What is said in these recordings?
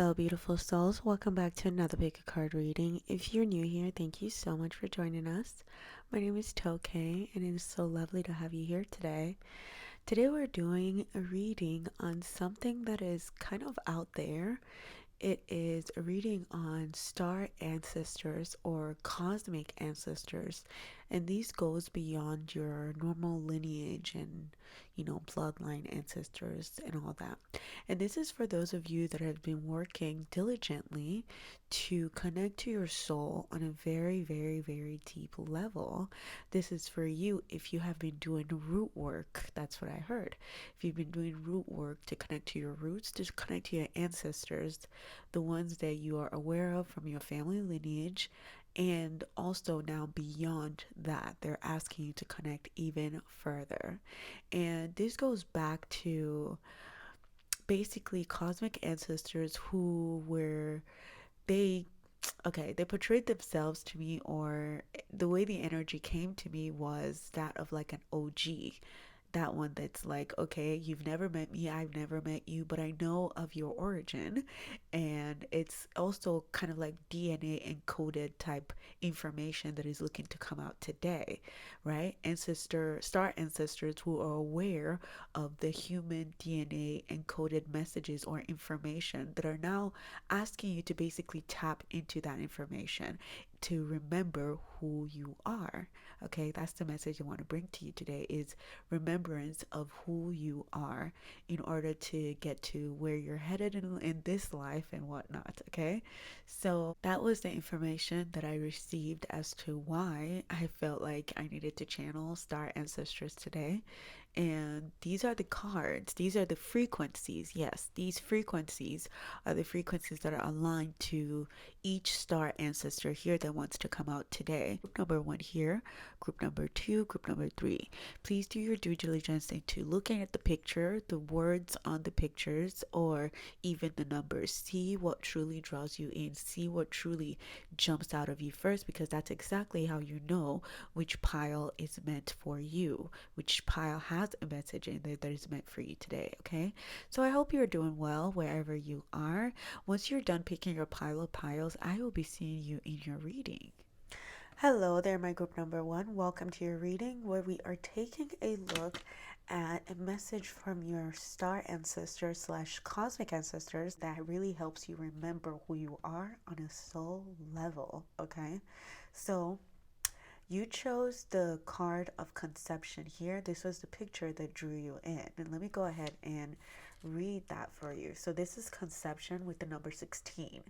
Hello, beautiful souls. Welcome back to another pick a card reading. If you're new here, thank you so much for joining us. My name is Toké, and it is so lovely to have you here today. Today, we're doing a reading on something that is kind of out there. It is a reading on star ancestors or cosmic ancestors, and these goes beyond your normal lineage and bloodline ancestors and all that. And this is for those of you that have been working diligently to connect to your soul on a very, very, very deep level. This is for you if you have been doing root work. That's what I heard. If you've been doing root work to connect to your roots, to connect to your ancestors, the ones that you are aware of from your family lineage, and also now beyond that, they're asking you to connect even further. And this goes back to basically cosmic ancestors who were they they portrayed themselves to me, or the way the energy came to me was that of like an OG, that one that's like, okay, you've never met me, I've never met you, but I know of your origin. And it's also kind of like DNA encoded type information that is looking to come out today, right? Star ancestors who are aware of the human DNA encoded messages or information that are now asking you to basically tap into that information to remember who you are. Okay, that's the message I want to bring to you today, is remembrance of who you are in order to get to where you're headed in this life and whatnot. Okay, so that was the information that I received as to why I felt like I needed to channel star ancestors today. And these are the cards, these are the frequencies. Yes, these frequencies are the frequencies that are aligned to each star ancestor here that wants to come out today. Group number 1 here, group number 2, group number 3. Please do your due diligence into looking at the picture, the words on the pictures, or even the numbers. See what truly draws you in, see what truly jumps out of you first, because that's exactly how you know which pile is meant for you, which pile has a message in there that is meant for you today. Okay, so I hope you're doing well wherever you are. Once you're done picking your pile of piles, I will be seeing you in your reading. Hello there, my group number 1. Welcome to your reading, where we are taking a look at a message from your star ancestors slash cosmic ancestors that really helps you remember who you are on a soul level. Okay, so you chose the card of conception here. This was the picture that drew you in. And let me go ahead and read that for you. So this is conception with the number 16,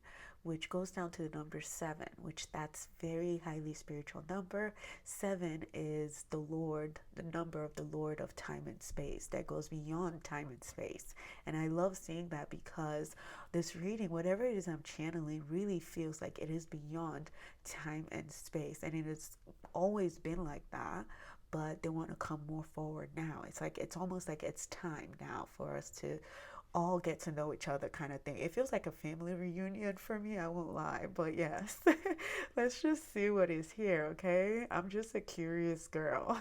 which goes down to the number 7, which that's very highly spiritual number. 7 is the Lord, the number of the Lord of time and space that goes beyond time and space. And I love seeing that because this reading, whatever it is I'm channeling, really feels like it is beyond time and space. And it has always been like that, but they want to come more forward now. It's like, it's almost like it's time now for us to all get to know each other, kind of thing. It feels like a family reunion for me, I won't lie, but yes. Let's just see what is here, okay? I'm just a curious girl.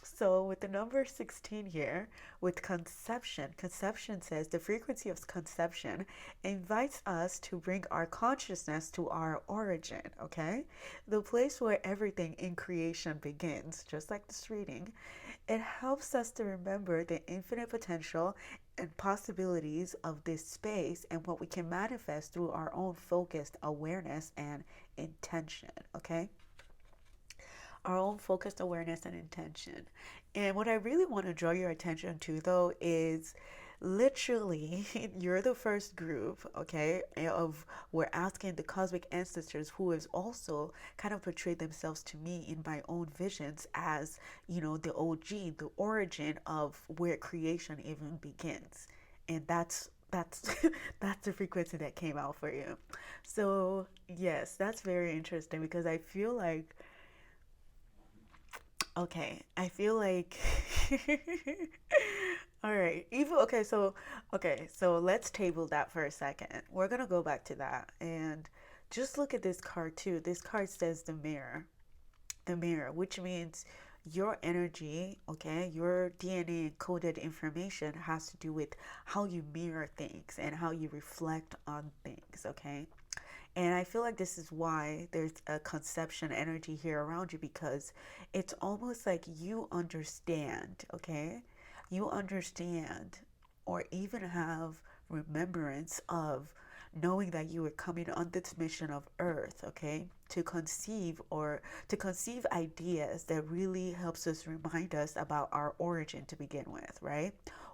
So with the number 16 here, with conception, conception says the frequency of conception invites us to bring our consciousness to our origin, okay? The place where everything in creation begins, just like this reading. It helps us to remember the infinite potential and possibilities of this space and what we can manifest through our own focused awareness and intention, okay? Our own focused awareness and intention. And what I really want to draw your attention to, though, is literally you're the first group, okay, of we're asking the cosmic ancestors who has also kind of portrayed themselves to me in my own visions as, the OG, the origin of where creation even begins. And that's that's the frequency that came out for you. So yes, that's very interesting because I feel like, okay, I feel like all right. So let's table that for a second. We're going to go back to that and just look at this card too. This card says the mirror. The mirror, which means your energy, okay, your DNA encoded information has to do with how you mirror things and how you reflect on things, okay? And I feel like this is why there's a conception energy here around you, because it's almost like you understand, okay? You understand, or even have remembrance of knowing that you were coming on this mission of earth, okay, to conceive, or to conceive ideas that really helps us remind us about our origin to begin with, right?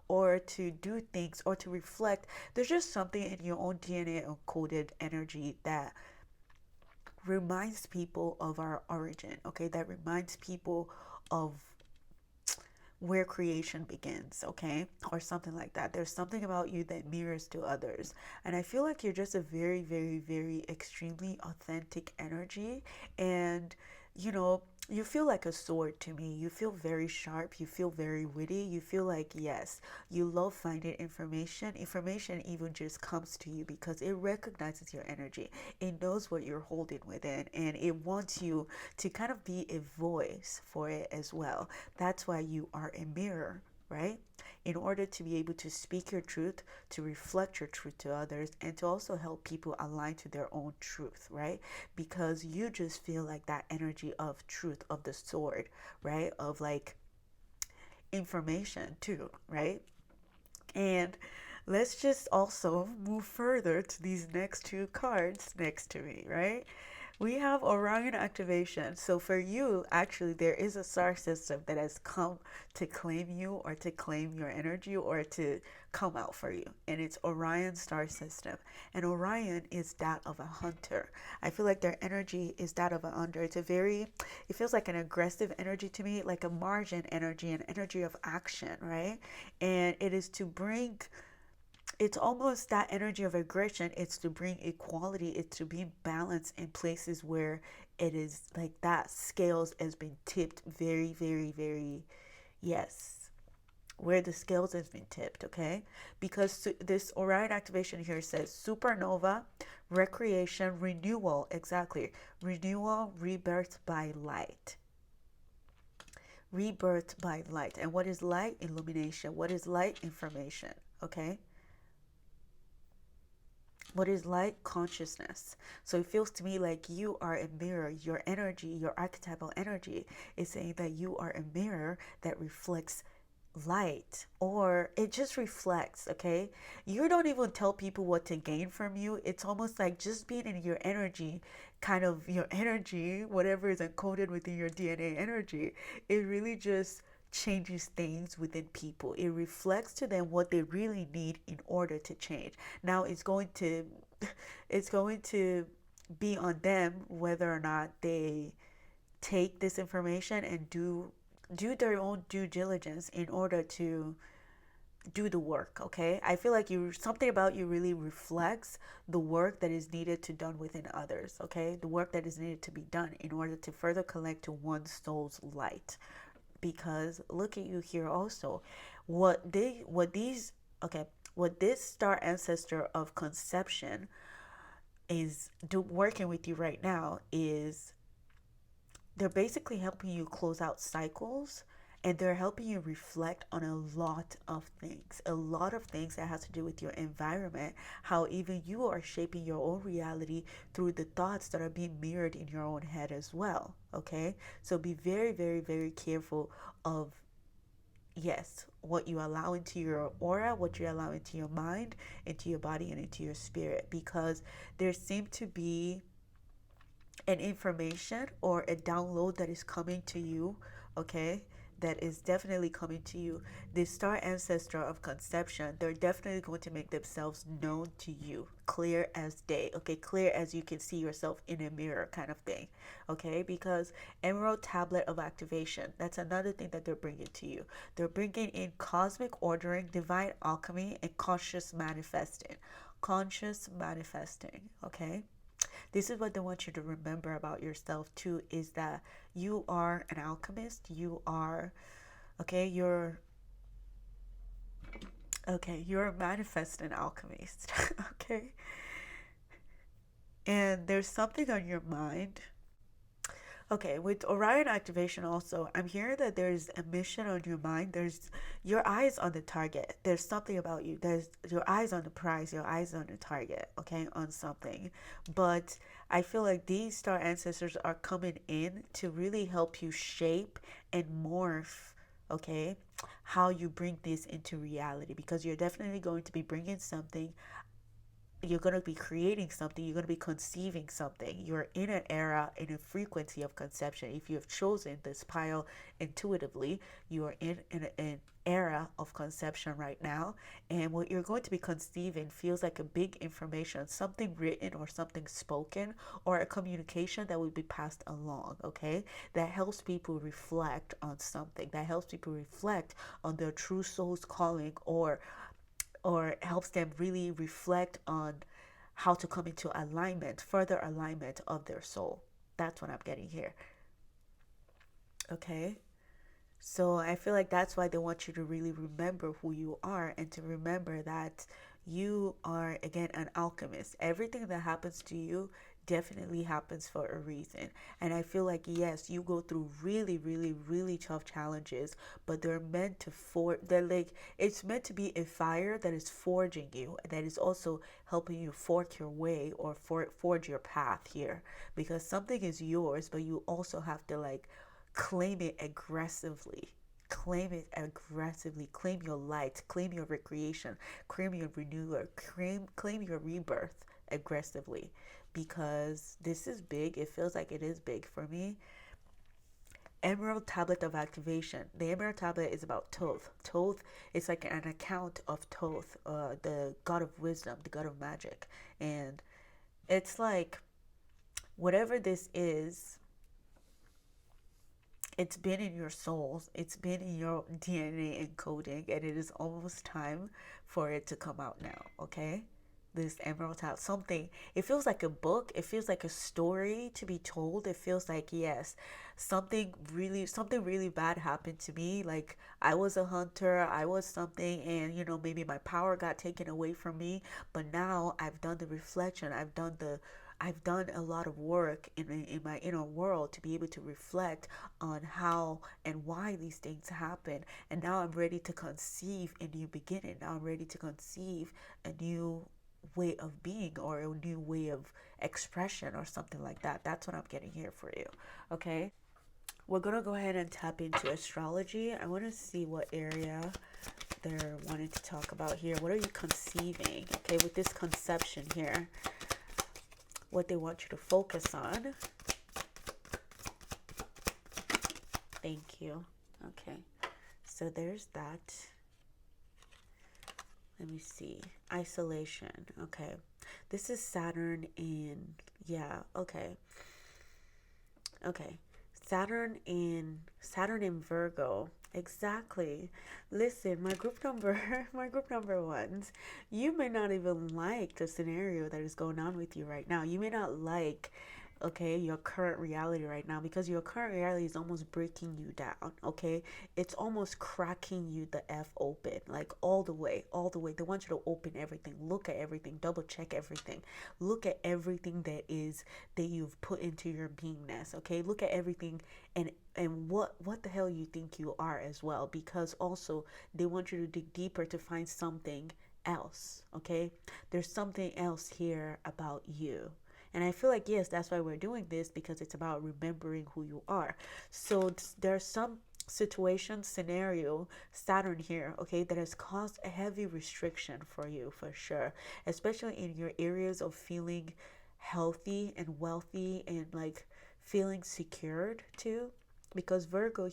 Or to do things, or to reflect. There's just something in your own DNA encoded energy that reminds people of our origin, okay? That reminds people of where creation begins, okay? Or something like that. There's something about you that mirrors to others. And I feel like you're just a very, very, very extremely authentic energy. And, you know, you feel like a sword to me. You feel very sharp. You feel very witty. You feel like, yes, you love finding information. Information even just comes to you because it recognizes your energy. It knows what you're holding within, and it wants you to kind of be a voice for it as well. That's why you are a mirror, right? In order to be able to speak your truth, to reflect your truth to others, and to also help people align to their own truth, right? Because you just feel like that energy of truth, of the sword, right? Of like information too, right? And let's just also move further to these next two cards next to me, right? We have Orion activation. So for you, actually, there is a star system that has come to claim you, or to claim your energy, or to come out for you. And it's Orion star system. And Orion is that of a hunter. I feel like their energy is that of a hunter. It's a very, it feels like an aggressive energy to me, like a Martian energy, an energy of action, right? And it is to bring, it's almost that energy of aggression. It's to bring equality. It's to be balanced in places where it is like that scales has been tipped very, very, very, yes, where the scales has been tipped, okay? Because this Orion activation here says supernova, recreation, renewal, exactly. Renewal, rebirth by light. Rebirth by light. And what is light? Illumination. What is light? Information, okay? What is light? Consciousness. So it feels to me like you are a mirror. Your energy, your archetypal energy, is saying that you are a mirror that reflects light, or it just reflects, okay? You don't even tell people what to gain from you. It's almost like just being in your energy, kind of your energy, whatever is encoded within your DNA energy, it really just changes things within people. It reflects to them what they really need in order to change. Now it's going to it's going to be on them whether or not they take this information and do their own due diligence in order to do the work, okay? I feel like you, something about you really reflects the work that is needed to done within others, okay? The work that is needed to be done in order to further connect to one's soul's light. Because look at you here also. What these, okay, what this star ancestor of conception is working with you right now is they're basically helping you close out cycles, and they're helping you reflect on a lot of things that has to do with your environment, how even you are shaping your own reality through the thoughts that are being mirrored in your own head as well, okay? So be very, very, very careful of, yes, what you allow into your aura, what you allow into your mind, into your body, and into your spirit, because there seem to be an information or a download that is coming to you, okay? That is definitely coming to you. The star ancestor of conception, they're definitely going to make themselves known to you, clear as day, okay? Clear as you can see yourself in a mirror, kind of thing, okay? Because Emerald Tablet of Activation, that's another thing that they're bringing to you. They're bringing in cosmic ordering, divine alchemy, and conscious manifesting. Conscious manifesting, okay? This is what they want you to remember about yourself too, is that you are an alchemist. You are, okay, you're a manifesting alchemist. Okay? And there's something on your mind. Okay, with Orion activation also, I'm hearing that there's a mission on your mind. There's your eyes on the target. There's something about you. There's your eyes on the prize, your eyes on the target, okay, on something. But I feel like these star ancestors are coming in to really help you shape and morph, okay, how you bring this into reality, because you're definitely going to be bringing something, you're going to be creating something, you're going to be conceiving something. You're in an era, in a frequency of conception. If you have chosen this pile intuitively, you are in an era of conception right now. And what you're going to be conceiving feels like a big information, something written or something spoken, or a communication that will be passed along, okay? That helps people reflect on something, that helps people reflect on their true soul's calling, or helps them really reflect on how to come into alignment, further alignment of their soul. That's what I'm getting here. Okay? So I feel like that's why they want you to really remember who you are, and to remember that you are, again, an alchemist. Everything that happens to you definitely happens for a reason. And I feel like, yes, you go through really, really, really tough challenges, but they're meant to they're like, it's meant to be a fire that is forging you, that is also helping you fork your way, or forge your path here. Because something is yours, but you also have to like claim it aggressively. Claim it aggressively. Claim your light. Claim your recreation. Claim your renewal. Claim your rebirth aggressively. Because this is big. It feels like it is big for me. Emerald Tablet of Activation. The Emerald Tablet is about Thoth. Thoth is like an account of Thoth, the god of wisdom, the god of magic. And it's like, whatever this is, it's been in your souls, it's been in your DNA encoding, and it is almost time for it to come out now, okay? This Emerald House, something, it feels like a book, it feels like a story to be told. It feels like, yes, something really bad happened to me. Like, I was a hunter, I was something, and maybe my power got taken away from me, but now I've done the reflection, I've done a lot of work in my inner world to be able to reflect on how and why these things happen. And now I'm ready to conceive a new beginning. Now I'm ready to conceive a new way of being, or a new way of expression, or something like that. That's what I'm getting here for you. Okay? We're going to go ahead and tap into astrology. I want to see what area they're wanting to talk about here. What are you conceiving? Okay, with this conception here, what they want you to focus on. Thank you. Okay, so there's that. Let me see. Isolation. Okay, this is Saturn in, yeah, okay. Saturn in Virgo. Exactly. Listen, my group number my group number ones, you may not even like the scenario that is going on with you right now. You may not like, okay, your current reality right now, because your current reality is almost breaking you down, okay? It's almost cracking you the F open, like all the way, all the way. They want you to open everything, look at everything, double check everything, look at everything that you've put into your beingness, okay? Look at everything, and what the hell you think you are as well, because also they want you to dig deeper to find something else, okay? There's something else here about you. And I feel like, yes, that's why we're doing this, because it's about remembering who you are. So there's some situation, scenario, Saturn here, okay, that has caused a heavy restriction for you, for sure, especially in your areas of feeling healthy and wealthy, and like feeling secured too. Because Virgo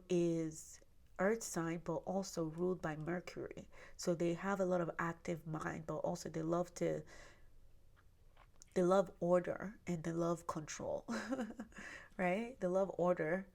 is earth sign, but also ruled by Mercury. So they have a lot of active mind, but also they love order, and they love control. Right? They love order.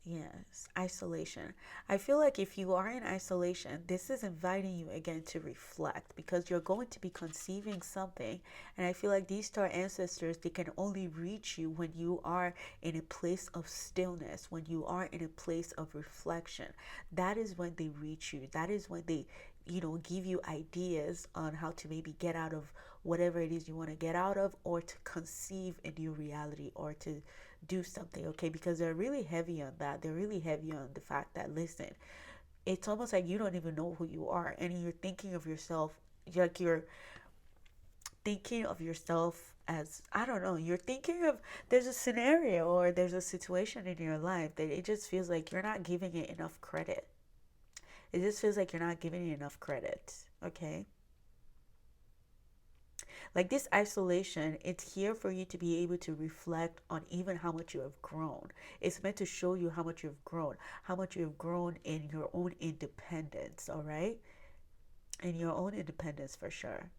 Yes, isolation. I feel like if you are in isolation, this is inviting you again to reflect, because you're going to be conceiving something. And I feel like these star ancestors, they can only reach you when you are in a place of stillness, when you are in a place of reflection. That is when they reach you. That is when they give you ideas on how to maybe get out of whatever it is you want to get out of, or to conceive a new reality, or to do something, okay? Because they're really heavy on that. They're really heavy on the fact that, listen, it's almost like you don't even know who you are, and you're thinking of yourself, like you're thinking of yourself as, I don't know, you're thinking of, there's a scenario or there's a situation in your life that it just feels like you're not giving it enough credit. It just feels like you're not giving it enough credit, okay? Like this isolation, it's here for you to be able to reflect on even how much you have grown. It's meant to show you how much you've grown, how much you've grown in your own independence, all right? In your own independence, for sure.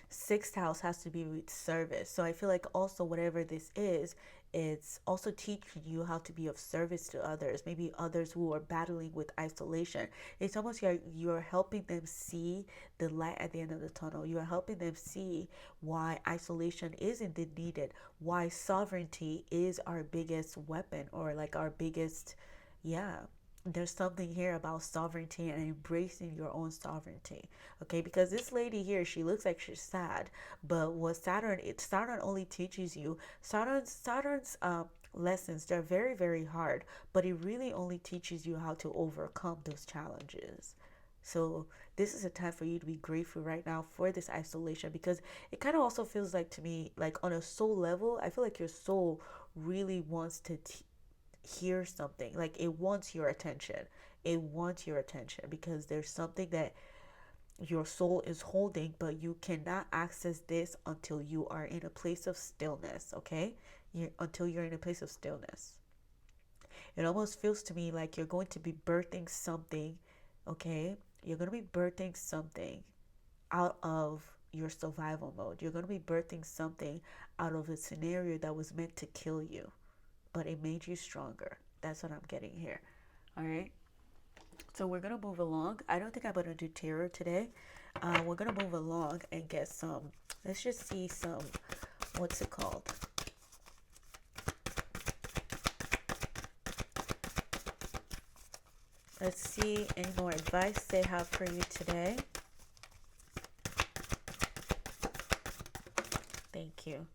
Sixth house has to be with service. So I feel like also whatever this is, it's also teaching you how to be of service to others, maybe others who are battling with isolation. It's almost like you're helping them see the light at the end of the tunnel. You're helping them see why isolation is indeed needed, why sovereignty is our biggest weapon, or like our biggest, yeah, there's something here about sovereignty and embracing your own sovereignty, okay? Because this lady here, she looks like she's sad, but what Saturn only teaches you, Saturn's lessons, they're very, very hard, but it really only teaches you how to overcome those challenges. So this is a time for you to be grateful right now for this isolation, because it kind of also feels like, to me, like on a soul level, I feel like your soul really wants to hear something. Like it wants your attention. It wants your attention because there's something that your soul is holding, but you cannot access this until you are in a place of stillness, okay? Until you're in a place of stillness. It almost feels to me like you're going to be birthing something, okay? You're going to be birthing something out of your survival mode. You're going to be birthing something out of a scenario that was meant to kill you, but it made you stronger. That's what I'm getting here. All right. So we're going to move along. I don't think I'm going to do tarot today. We're going to move along and get some, let's just see some, what's it called? Let's see any more advice they have for you today. Thank you.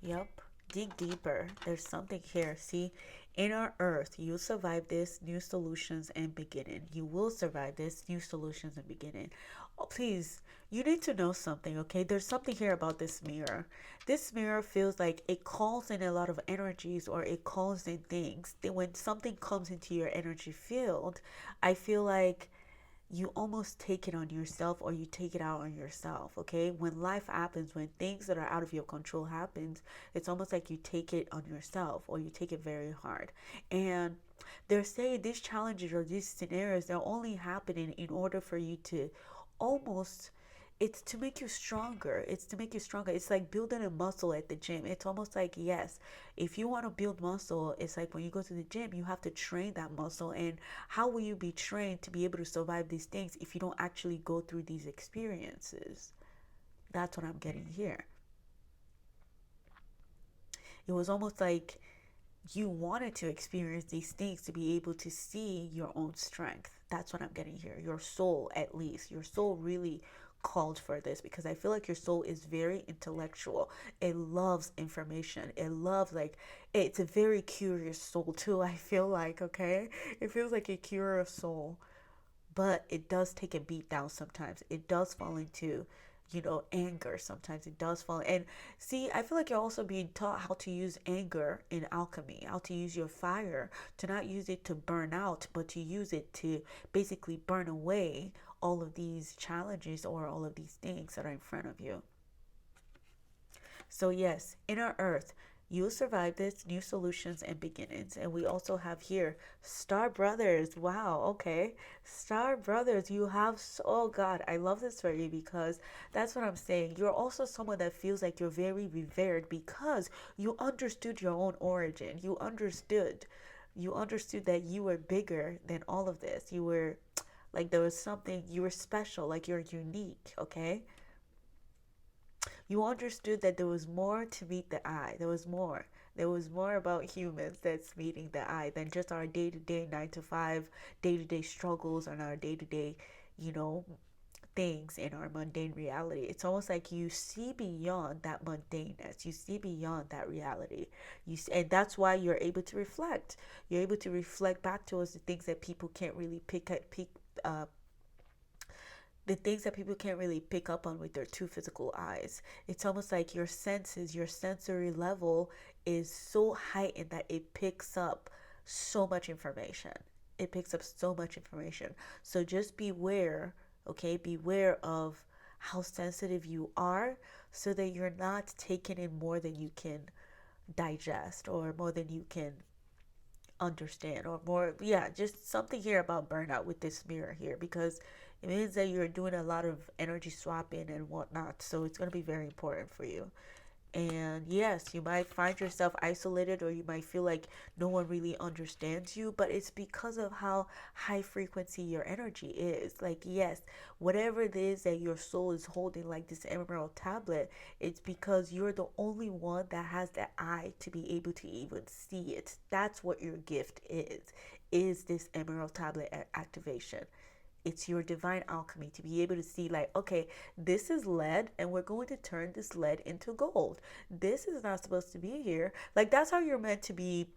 Yep. Dig deeper. There's something here. See, in our earth, you'll survive this, new solutions and beginning. You will survive this, new solutions and beginning. Oh, please, you need to know something, okay? There's something here about this mirror. This mirror feels like it calls in a lot of energies, or it calls in things. When something comes into your energy field, I feel like you almost take it on yourself, or you take it out on yourself, okay? When life happens, when things that are out of your control happens, it's almost like you take it on yourself, or you take it very hard. And they're saying these challenges or these scenarios, they're only happening in order for you to almost, it's to make you stronger. It's to make you stronger. It's like building a muscle at the gym. It's almost like, yes, if you want to build muscle, it's like when you go to the gym, you have to train that muscle. And how will you be trained to be able to survive these things if you don't actually go through these experiences? That's what I'm getting here. It was almost like you wanted to experience these things to be able to see your own strength. That's what I'm getting here. Your soul, at least. Your soul really called for this, because I feel like your soul is very intellectual. It loves information. It loves, like, it's a very curious soul too, I feel like, okay? It feels like a curious soul, but it does take a beat down sometimes. It does fall into, anger sometimes. It does fall. And see, I feel like you're also being taught how to use anger in alchemy, how to use your fire, to not use it to burn out, but to use it to basically burn away all of these challenges or all of these things that are in front of you. So yes, inner earth, you'll survive this, new solutions and beginnings. And we also have here Star Brothers. Wow, okay. Star Brothers, you have, oh God, I love this for you, because that's what I'm saying. You're also someone that feels like you're very revered because you understood your own origin. You understood that you were bigger than all of this. You were like, there was something, you were special, like you're unique, okay? You understood that there was more to meet the eye. There was more. There was more about humans that's meeting the eye than just our day to day 9 to 5, day to day struggles, and our day to day, you know, things in our mundane reality. It's almost like you see beyond that mundaneness. You see beyond that reality. And that's why you're able to reflect. You're able to reflect back to us the things that people can't really uh, the things that people can't really pick up on with their two physical eyes. It's almost like your senses, your sensory level is so heightened that it picks up so much information. It picks up so much information. So just beware, okay? Beware of how sensitive you are so that you're not taking in more than you can digest or more than you can understand or more. Yeah, just something here about burnout with this mirror here, because it means that you're doing a lot of energy swapping and whatnot, so it's going to be very important for you. And yes, you might find yourself isolated or you might feel like no one really understands you, but it's because of how high frequency your energy is. Like, yes, whatever it is that your soul is holding, like this emerald tablet, it's because you're the only one that has the eye to be able to even see it. That's what your gift is this emerald tablet activation. It's your divine alchemy to be able to see, like, okay, this is lead and we're going to turn this lead into gold. This is not supposed to be here. Like, that's how you're meant to be,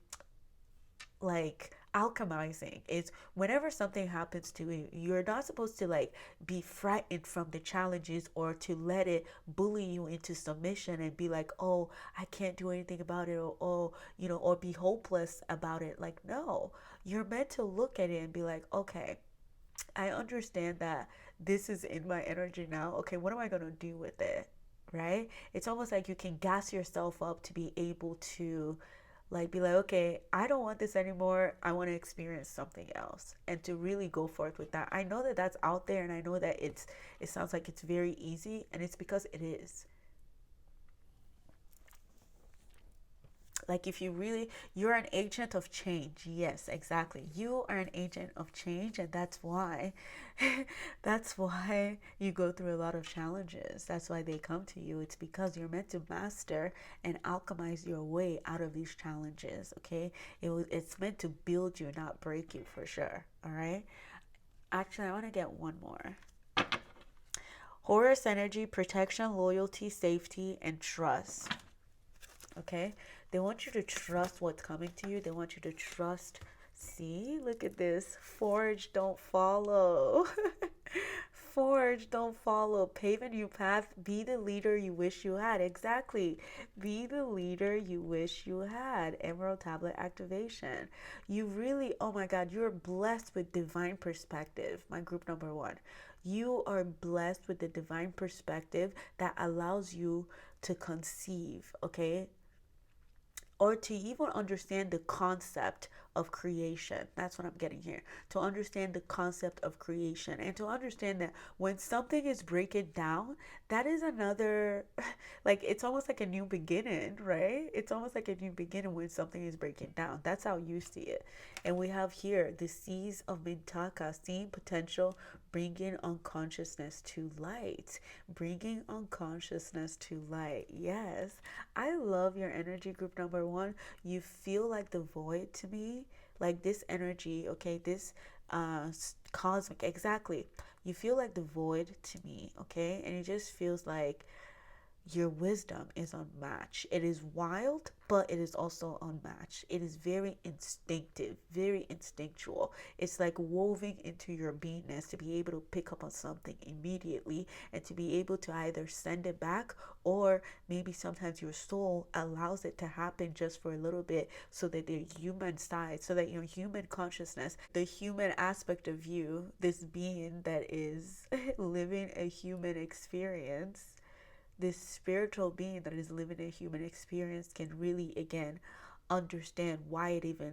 like, alchemizing. Is whenever something happens to you, you're not supposed to like be frightened from the challenges or to let it bully you into submission and be like, oh, I can't do anything about it, or oh, or be hopeless about it. Like, no, you're meant to look at it and be like, okay, I understand that this is in my energy now. Okay, what am I going to do with it? Right? It's almost like you can gas yourself up to be able to like be like, okay, I don't want this anymore. I want to experience something else and to really go forth with that. I know that that's out there and I know that it sounds like it's very easy, and it's because it is. Like, if you really, you're an agent of change. Yes, exactly, you are an agent of change, and that's why that's why you go through a lot of challenges. That's why they come to you. It's because you're meant to master and alchemize your way out of these challenges. Okay, it's meant to build you, not break you, for sure. All right, actually, I want to get one more. Horus energy: protection, loyalty, safety, and trust. Okay, they want you to trust what's coming to you. They want you to trust. See, look at this. Forge, don't follow. Forge, don't follow. Pave a new path. Be the leader you wish you had. Exactly, be the leader you wish you had. Emerald tablet activation. You really, oh my god, you're blessed with divine perspective. My group number one, you are blessed with the divine perspective that allows you to conceive, okay, or to even understand the concept of creation. That's what I'm getting here. To understand the concept of creation and to understand that when something is breaking down, that is another, like, it's almost like a new beginning, right? It's almost like a new beginning when something is breaking down. That's how you see it. And we have here the seas of Mintaka, seeing potential, bringing unconsciousness to light. Bringing unconsciousness to light. Yes. I love your energy, group number one. You feel like the void to me, like this energy, okay, this cosmic, exactly. You feel like the void to me, okay, and it just feels like your wisdom is unmatched. It is wild, but it is also unmatched. It is very instinctive, very instinctual. It's like woven into your beingness to be able to pick up on something immediately and to be able to either send it back, or maybe sometimes your soul allows it to happen just for a little bit so that the human side, so that your human consciousness, the human aspect of you, this being that is living a human experience, this spiritual being that is living a human experience, can really again understand why it even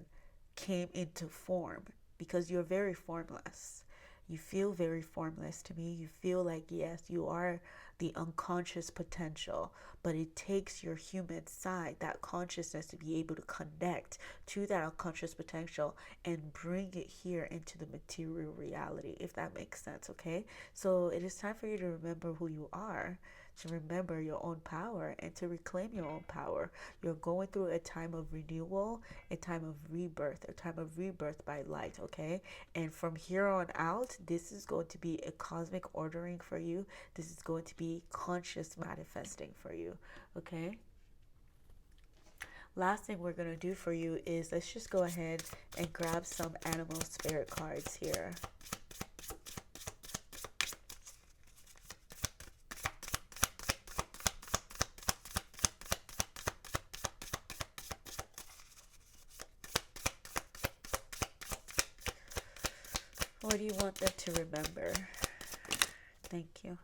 came into form, because you're very formless. You feel very formless to me. You feel like, yes, you are the unconscious potential, but it takes your human side, that consciousness, to be able to connect to that unconscious potential and bring it here into the material reality, if that makes sense. Okay, so it is time for you to remember who you are, to remember your own power and to reclaim your own power. You're going through a time of renewal, a time of rebirth, a time of rebirth by light, okay? And from here on out, this is going to be a cosmic ordering for you. This is going to be conscious manifesting for you, okay? Last thing we're going to do for you is let's just go ahead and grab some animal spirit cards here. What do you want them to remember? Thank you.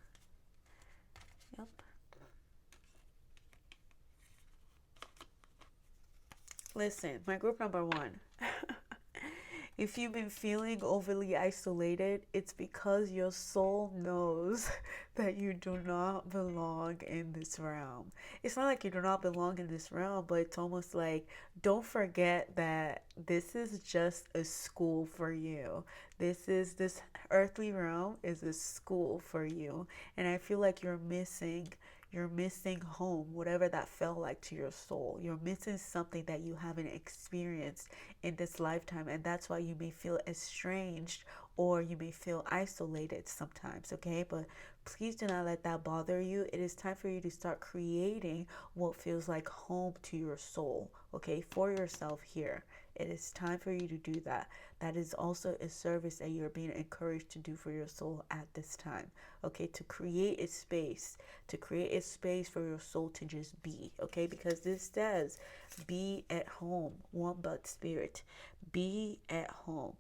Yep. Listen, my group number 1. If you've been feeling overly isolated, it's because your soul knows that you do not belong in this realm. It's not like you do not belong in this realm, but it's almost like, don't forget that this is just a school for you. This earthly realm is a school for you. And I feel like you're missing home, whatever that felt like to your soul. You're missing something that you haven't experienced in this lifetime, and that's why you may feel estranged or you may feel isolated sometimes, okay? But please do not let that bother you. It is time for you to start creating what feels like home to your soul, okay, for yourself here. It is time for you to do that. That is also a service that you're being encouraged to do for your soul at this time, okay? To create a space for your soul to just be, okay? Because this says, be at home, one but spirit. Be at home.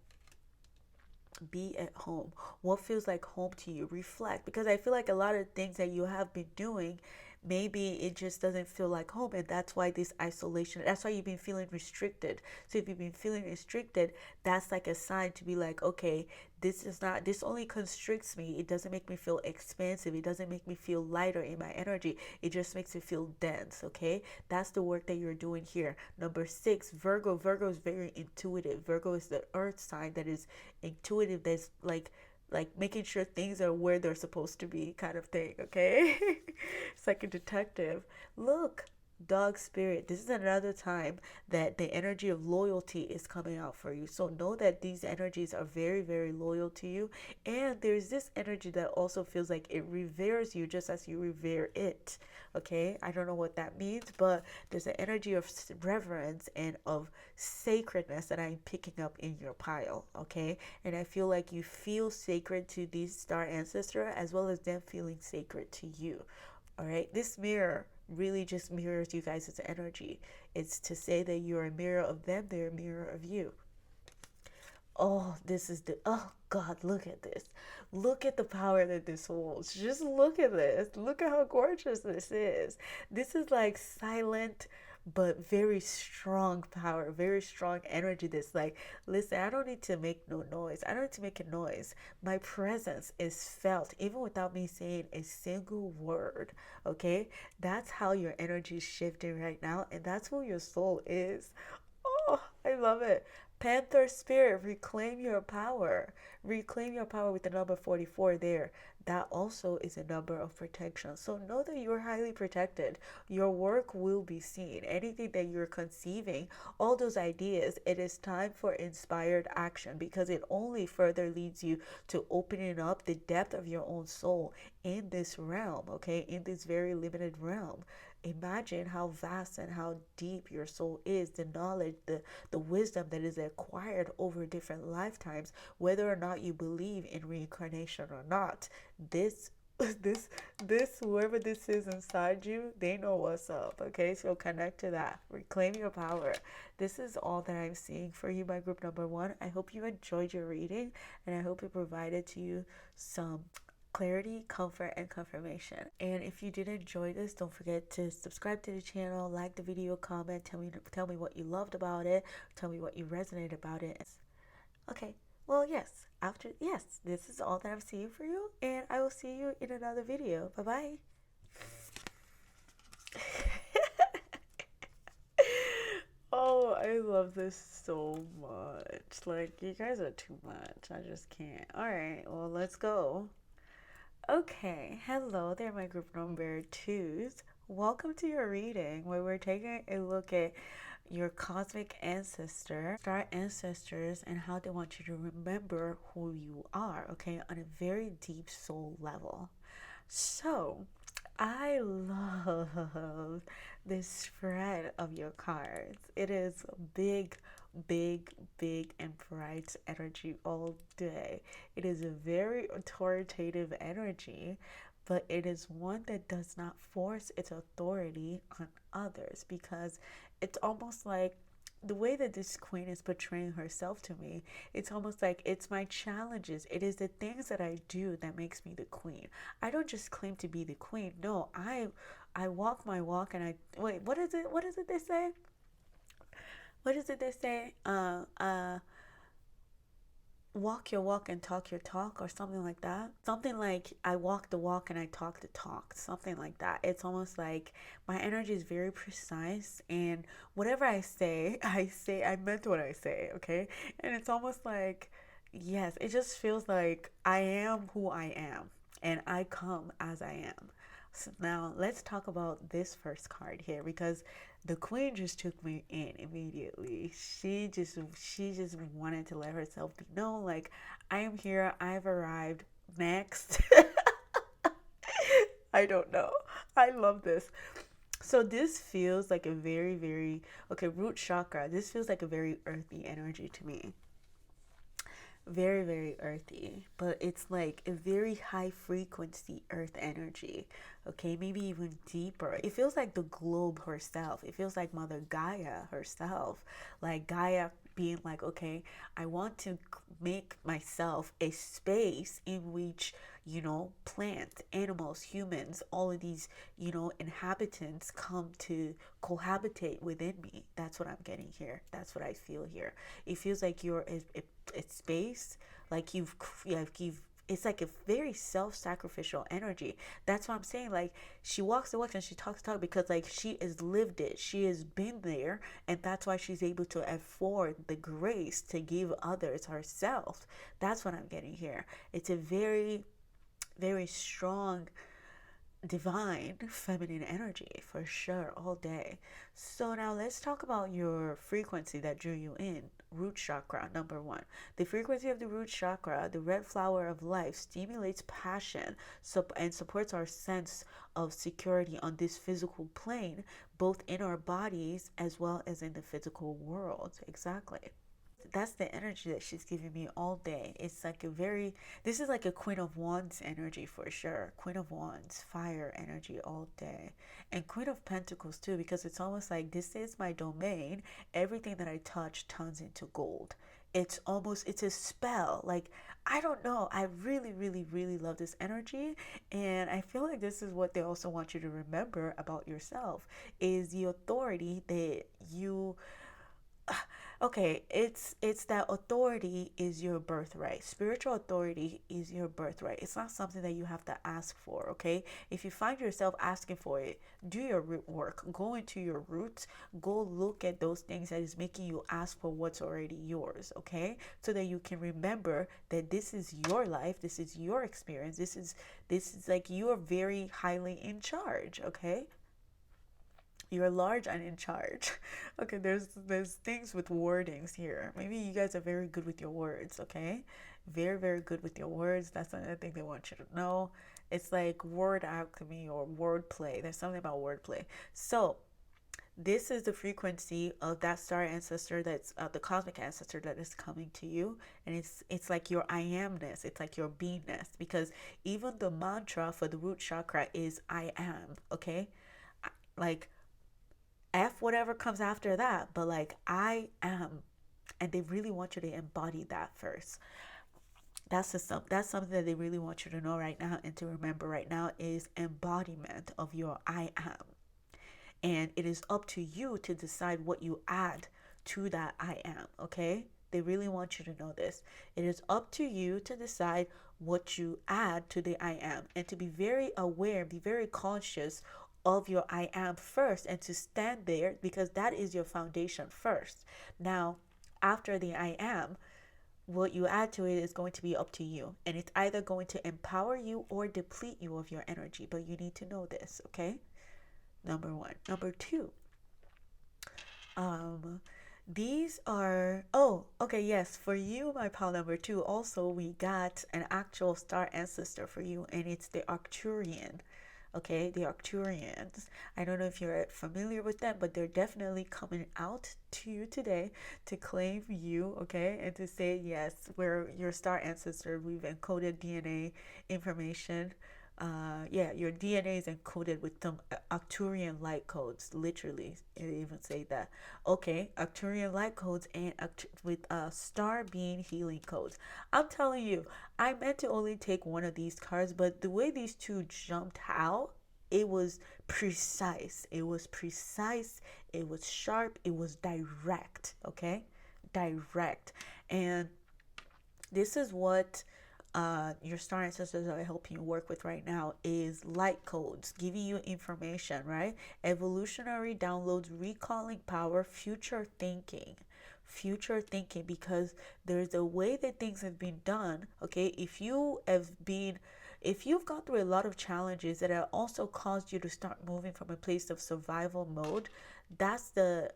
Be at home. What feels like home to you? Reflect, because I feel like a lot of things that you have been doing, maybe it just doesn't feel like home, and that's why this isolation, that's why you've been feeling restricted. So if you've been feeling restricted, that's like a sign to be like, okay, this only constricts me. It doesn't make me feel expansive. It doesn't make me feel lighter in my energy. It just makes me feel dense, okay? That's the work that you're doing here. Number 6, Virgo. Virgo is very intuitive. Virgo is the earth sign that is intuitive, that's like making sure things are where they're supposed to be, kind of thing, okay? It's like a detective. Look, dog spirit, this is another time that the energy of loyalty is coming out for you. So know that these energies are very, very loyal to you. And there's this energy that also feels like it reveres you just as you revere it, okay? I don't know what that means, but there's an energy of reverence and of sacredness that I'm picking up in your pile, okay? And I feel like you feel sacred to these star ancestor as well as them feeling sacred to you. All right, this mirror really just mirrors you guys' energy. It's to say that you're a mirror of them, they're a mirror of you. Oh, oh God, look at this. Look at the power that this holds. Just look at this. Look at how gorgeous this is. This is like silent but very strong power, very strong energy. That's like, listen, I don't need to make no noise. I don't need to make a noise. My presence is felt even without me saying a single word, okay? That's how your energy is shifting right now, and that's who your soul is. Oh, I love it. Panther spirit, reclaim your power. Reclaim your power with the number 44 there. That also is a number of protection. So know that you're highly protected. Your work will be seen. Anything that you're conceiving, all those ideas, it is time for inspired action, because it only further leads you to opening up the depth of your own soul in this realm, okay? In this very limited realm. Imagine how vast and how deep your soul is, the knowledge, the wisdom that is acquired over different lifetimes, whether or not you believe in reincarnation or not. This whoever this is inside you, they know what's up, okay? So connect to that. Reclaim your power. This is all that I'm seeing for you, my group number 1. I hope you enjoyed your reading, and I hope it provided to you some clarity, comfort, and confirmation. And if you did enjoy this, don't forget to subscribe to the channel, like the video, comment, tell me what you loved about it, tell me what you resonated about it. Okay, well, yes, this is all that I'm seeing for you, and I will see you in another video. Bye-bye. Oh, I love this so much. Like, you guys are too much. I just can't. All right, well, let's go. Okay, hello there, my group number twos. Welcome to your reading where we're taking a look at your cosmic ancestor, star ancestors, and how they want you to remember who you are, okay, on a very deep soul level. So, I love this spread of your cards. It is big, big, big, and bright energy all day. It is a very authoritative energy, but it is one that does not force its authority on others because it's almost like the way that this queen is portraying herself to me, it's almost like it's my challenges. It is the things that I do that makes me the queen. I don't just claim to be the queen. No, I walk my walk and I wait, what is it? What is it they say? What is it they say? Walk your walk and talk your talk or something like that. Something like I walk the walk and I talk the talk. Something like that. It's almost like my energy is very precise and whatever I say, I meant what I say, okay? And it's almost like yes, it just feels like I am who I am and I come as I am. So now let's talk about this first card here because the queen just took me in immediately. She just wanted to let herself be known like I am here, I've arrived. Next. I don't know. I love this. So this feels like a very okay, root chakra. This feels like a very earthy energy to me, very earthy, but it's like a very high frequency earth energy. Okay, maybe even deeper. It feels like the globe herself. It feels like Mother Gaia herself, like Gaia being like, okay, I want to make myself a space in which, plants, animals, humans, all of these, inhabitants come to cohabitate within me. That's what I'm getting here. That's what I feel here. It feels like you're a space, like you've it's like a very self-sacrificial energy. That's what I'm saying. Like she walks the walk and she talks the talk because like she has lived it. She has been there, and that's why she's able to afford the grace to give others herself. That's what I'm getting here. It's a very strong divine feminine energy for sure all day. So now let's talk about your frequency that drew you in. Root chakra, number one. The frequency of the root chakra, the red flower of life, stimulates passion and supports our sense of security on this physical plane, both in our bodies as well as in the physical world. Exactly. That's the energy that she's giving me all day. It's like this is like a Queen of Wands energy for sure. Queen of Wands, fire energy all day. And Queen of Pentacles too, because it's almost like this is my domain. Everything that I touch turns into gold. It's a spell. Like, I don't know. I really love this energy. And I feel like this is what they also want you to remember about yourself is the authority that you okay, it's that authority is your birthright. Spiritual authority is your birthright. It's not something that you have to ask for. Okay, if you find yourself asking for it, do your root work. Go into your roots. Go look at those things that is making you ask for what's already yours. Okay, so that you can remember that this is your life. This is your experience. This is like you are very highly in charge. Okay, you're large and in charge. Okay, there's things with wordings here. Maybe you guys are very good with your words, okay? Very good with your words. That's another thing they want you to know. It's like word alchemy or word play. There's something about wordplay. So this is the frequency of that star ancestor that's the cosmic ancestor that is coming to you, and it's like your I amness. It's like your beingness because even the mantra for the root chakra is I am. Okay, like F whatever comes after that, but like I am. And they really want you to embody that first. That's something that they really want you to know right now and to remember right now is embodiment of your I am. And it is up to you to decide what you add to that I am, okay? They really want you to know this. It is up to you to decide what you add to the I am and to be very aware, be very conscious of your I am first and to stand there because that is your foundation first. Now, after the I am, what you add to it is going to be up to you. And it's either going to empower you or deplete you of your energy. But you need to know this, okay? Number one. Number two, um, these are, oh, okay, yes, for you, my pal number two, also we got an actual star ancestor for you, and it's the Arcturian. Okay, the Arcturians. I don't know if you're familiar with them, but they're definitely coming out to you today to claim you, okay, and to say, yes, we're your star ancestor. We've encoded DNA information. Yeah, your DNA is encoded with some Arcturian light codes. Literally, it even say that. Okay, Arcturian light codes and with star being healing codes. I'm telling you, I meant to only take one of these cards, but the way these two jumped out, it was precise. It was precise. It was sharp. It was direct. Okay, direct. And this is what your star ancestors are helping you work with right now is light codes, giving you information, right? Evolutionary downloads, recalling power, future thinking, because there's a way that things have been done. Okay, if you've gone through a lot of challenges that have also caused you to start moving from a place of survival mode, that's the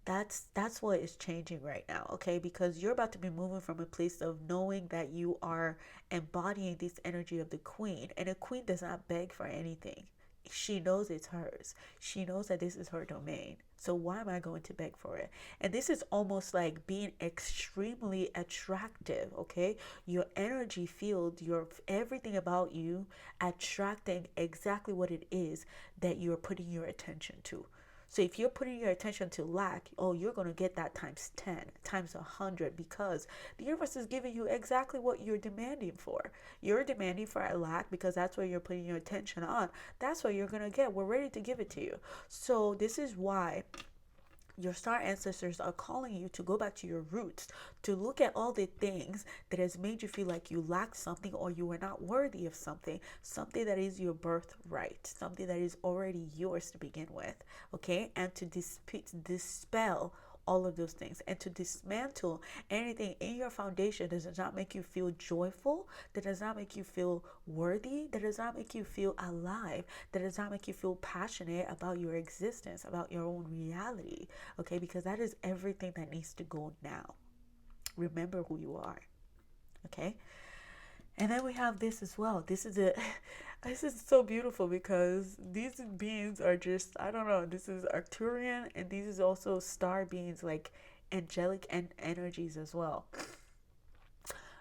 that's what is changing right now, okay? Because you're about to be moving from a place of knowing that you are embodying this energy of the queen, and a queen does not beg for anything. She knows it's hers. She knows that this is her domain. So why am I going to beg for it? And this is almost like being extremely attractive, okay? Your energy field, your everything about you attracting exactly what it is that you're putting your attention to. So if you're putting your attention to lack, oh, you're going to get that times 10, times 100, because the universe is giving you exactly what you're demanding for. You're demanding for a lack because that's what you're putting your attention on. That's what you're going to get. We're ready to give it to you. So this is why your star ancestors are calling you to go back to your roots, to look at all the things that has made you feel like you lack something or you were not worthy of something, something that is your birthright, something that is already yours to begin with, okay? And to dispel all of those things and to dismantle anything in your foundation that does not make you feel joyful, that does not make you feel worthy, that does not make you feel alive, that does not make you feel passionate about your existence, about your own reality, okay? Because that is everything that needs to go now. Remember who you are, okay? And then we have this as well. This is a this is so beautiful because these beings are just, I don't know, this is Arcturian and these is also star beings, like angelic and energies as well.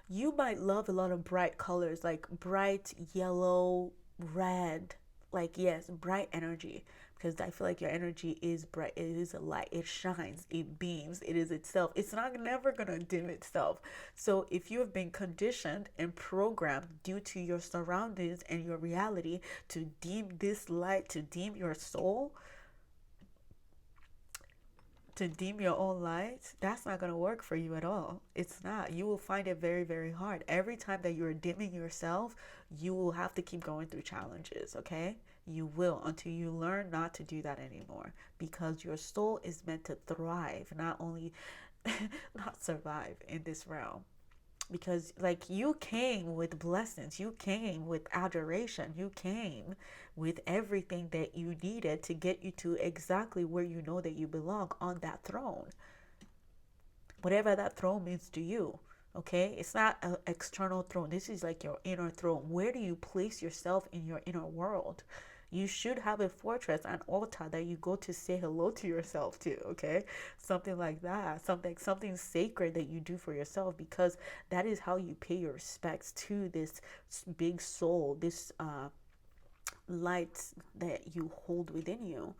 You might love a lot of bright colors, like bright yellow, red, like, yes, bright energy, because I feel like your energy is bright. It is a light. It shines. It beams. It is itself. It's not never gonna dim itself. So if you have been conditioned and programmed due to your surroundings and your reality to deem this light, to deem your soul, to dim your own light, that's not going to work for you at all. It's not. You will find it very, very hard. Every time that you're dimming yourself, you will have to keep going through challenges, okay? You will, until you learn not to do that anymore, because your soul is meant to thrive, not only not survive in this realm. Because, like, you came with blessings, you came with adoration, you came with everything that you needed to get you to exactly where you know that you belong, on that throne, whatever that throne means to you. Okay, it's not an external throne. This is like your inner throne. Where do you place yourself in your inner world? You should have a fortress, an altar that you go to say hello to yourself to, okay? Something like that. Something sacred that you do for yourself, because that is how you pay your respects to this big soul, this light that you hold within you.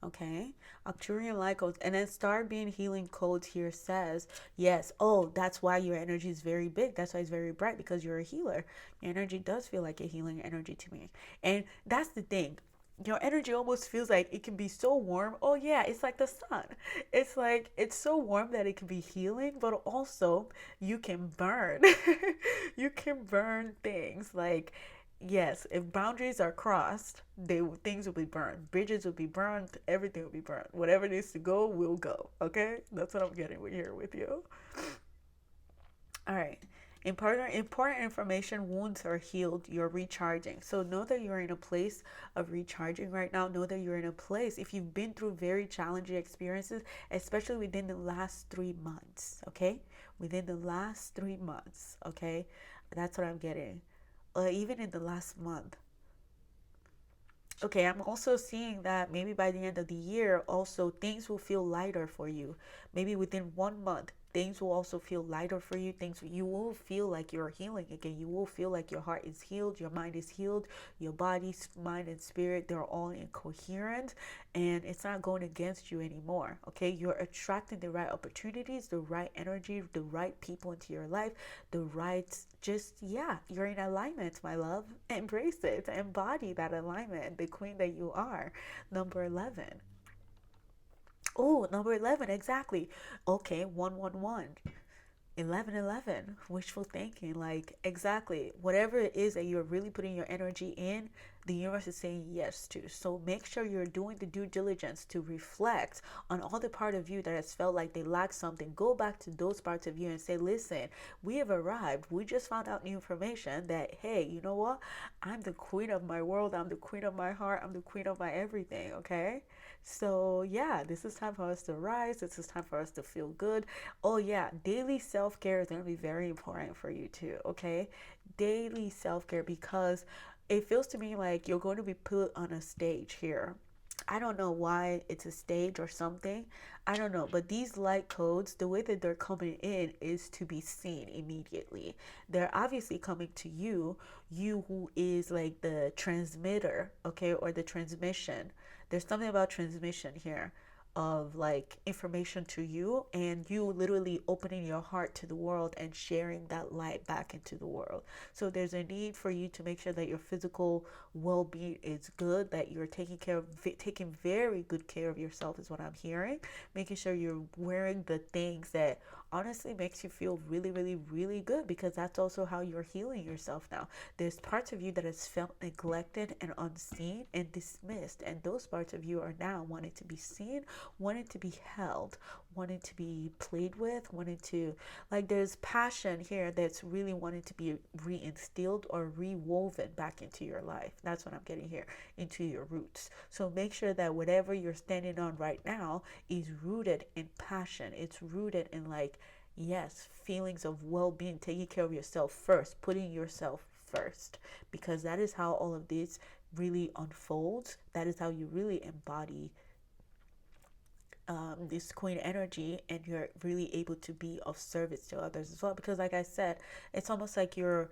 Okay, Arcturian light codes, and then star being healing codes here says, yes, oh, that's why your energy is very big. That's why it's very bright, because you're a healer. Your energy does feel like a healing energy to me. And that's the thing. Your energy almost feels like it can be so warm. Oh, yeah, it's like the sun. It's like, it's so warm that it can be healing, but also you can burn. You can burn things like, yes, if boundaries are crossed, things will be burned. Bridges will be burned. Everything will be burned. Whatever needs to go will go. Okay, that's what I'm getting here with you. All right. Important information: wounds are healed. You're recharging. So know that you're in a place of recharging right now. Know that you're in a place, if you've been through very challenging experiences, especially within the last 3 months, okay? Within the last 3 months, okay? That's what I'm getting. Even in the last month. Okay, I'm also seeing that maybe by the end of the year, also things will feel lighter for you. Maybe within 1 month, things will also feel lighter for you. Things, you will feel like you're healing again. You will feel like your heart is healed, your mind is healed, your body, mind, and spirit, they're all incoherent, and it's not going against you anymore. Okay, you're attracting the right opportunities, the right energy, the right people into your life, the right, just, yeah, you're in alignment, my love. Embrace it, embody that alignment, the queen that you are. Number 11. Oh, number 11, exactly. Okay, 111. 1111, wishful thinking, like, exactly, whatever it is that you're really putting your energy in, the universe is saying yes to. So make sure you're doing the due diligence to reflect on all the part of you that has felt like they lack something. Go back to those parts of you and say, listen, we have arrived. We just found out new information that, hey, you know what, I'm the queen of my world, I'm the queen of my heart, I'm the queen of my everything. Okay, so yeah, this is time for us to rise. This is time for us to feel good. Oh, yeah, daily self care is going to be very important for you too, okay? Daily self care, because it feels to me like you're going to be put on a stage here. I don't know why it's a stage or something. I don't know. But these light codes, the way that they're coming in is to be seen immediately. They're obviously coming to you, you who is like the transmitter, okay, or the transmission. There's something about transmission here of like information to you, and you literally opening your heart to the world and sharing that light back into the world. So there's a need for you to make sure that your physical well-being is good, that you're taking very good care of yourself is what I'm hearing. Making sure you're wearing the things that honestly makes you feel really, really, really good, because that's also how you're healing yourself now. There's parts of you that has felt neglected and unseen and dismissed, and those parts of you are now wanting to be seen, wanting to be held, wanting to be played with, wanting to, like, there's passion here that's really wanting to be reinstilled or rewoven back into your life. That's what I'm getting here, into your roots. So make sure that whatever you're standing on right now is rooted in passion. It's rooted in, like, yes, feelings of well-being, taking care of yourself first, putting yourself first, because that is how all of this really unfolds. That is how you really embody this queen energy, and you're really able to be of service to others as well. Because like I said, it's almost like you're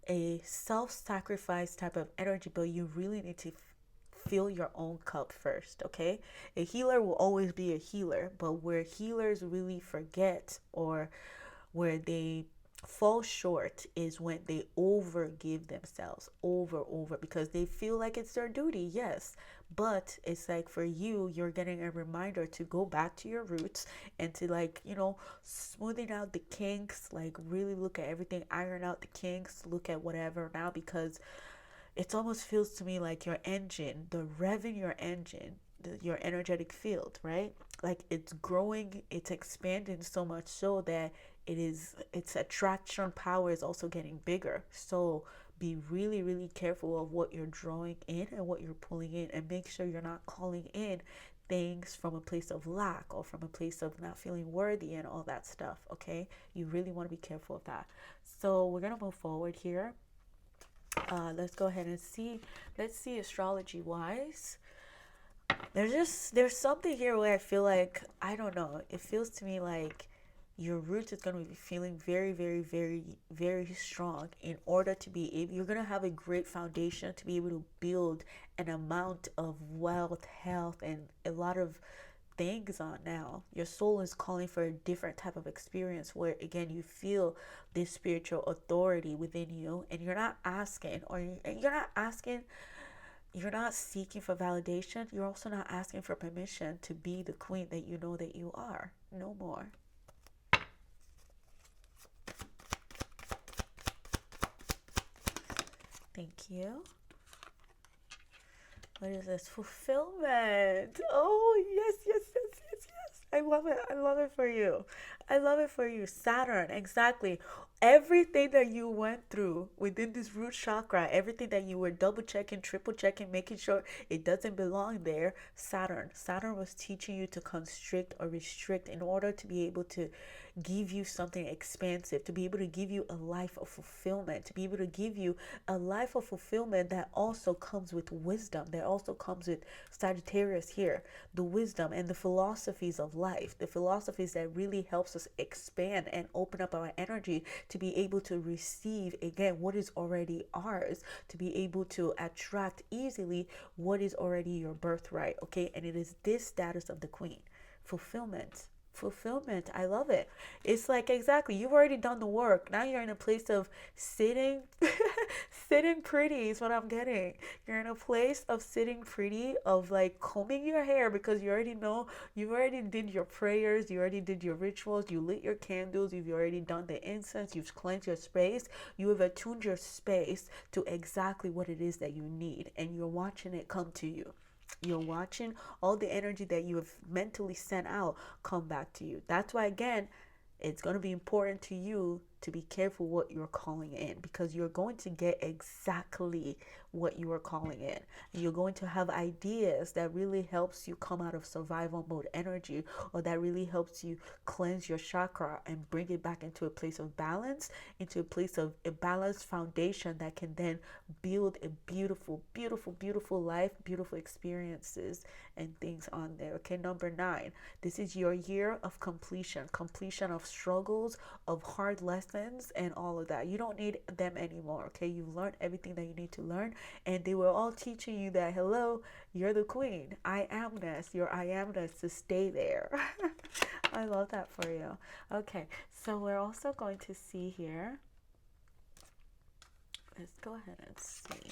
a self-sacrifice type of energy, but you really need to fill your own cup first. Okay, a healer will always be a healer, but where healers really forget, or where they fall short, is when they overgive themselves over, because they feel like it's their duty, yes, but it's like, for you, you're getting a reminder to go back to your roots and to, like, smoothing out the kinks, like really look at everything, iron out the kinks, look at whatever now, because it almost feels to me like your engine, the revving your engine, your energetic field, right? Like, it's growing, it's expanding so much so that its attraction power is also getting bigger. So be really, really careful of what you're drawing in and what you're pulling in, and make sure you're not calling in things from a place of lack or from a place of not feeling worthy and all that stuff. Okay, you really want to be careful of that. So we're gonna move forward here. Let's go ahead and see. Let's see, astrology wise, there's something here where I feel like, I don't know, it feels to me like your roots is going to be feeling very, very, very, very strong, in order to be able, you're going to have a great foundation to be able to build an amount of wealth, health, and a lot of things on now. Your soul is calling for a different type of experience, where again you feel this spiritual authority within you, and you're not asking, or you're not seeking for validation. You're also not asking for permission to be the queen that you know that you are. No more. Thank you. What is this? Fulfillment. Oh, yes, yes, yes, yes, yes. I love it. I love it for you. I love it for you. Saturn, exactly. Everything that you went through within this root chakra, everything that you were double checking, triple checking, making sure it doesn't belong there, Saturn was teaching you to constrict or restrict in order to be able to give you something expansive, to be able to give you a life of fulfillment, to be able to give you a life of fulfillment that also comes with wisdom, that also comes with Sagittarius here, the wisdom and the philosophies of life, the philosophies that really helps us expand and open up our energy to be able to receive again what is already ours, to be able to attract easily what is already your birthright. Okay, and it is this status of the queen, fulfillment. Fulfillment. I love it. It's like, exactly, you've already done the work. Now you're in a place of sitting sitting pretty is what I'm getting. You're in a place of sitting pretty, of like combing your hair, because you already know, you already did your prayers, you already did your rituals, you lit your candles, you've already done the incense, you've cleansed your space, you have attuned your space to exactly what it is that you need, and you're watching it come to you. You're watching all the energy that you have mentally sent out come back to you. That's why, again, it's going to be important to you to be careful what you're calling in, because you're going to get exactly what you are calling in. And you're going to have ideas that really helps you come out of survival mode energy, or that really helps you cleanse your chakra and bring it back into a place of balance, into a place of a balanced foundation that can then build a beautiful, beautiful, beautiful life, beautiful experiences and things on there. Okay, number 9, this is your year of completion, completion of struggles, of hard lessons, and all of that. You don't need them anymore. Okay, you've learned everything that you need to learn, and they were all teaching you that, hello, you're the queen. I amness, your I amness, to stay there. I love that for you. Okay, so we're also going to see here. Let's go ahead and see.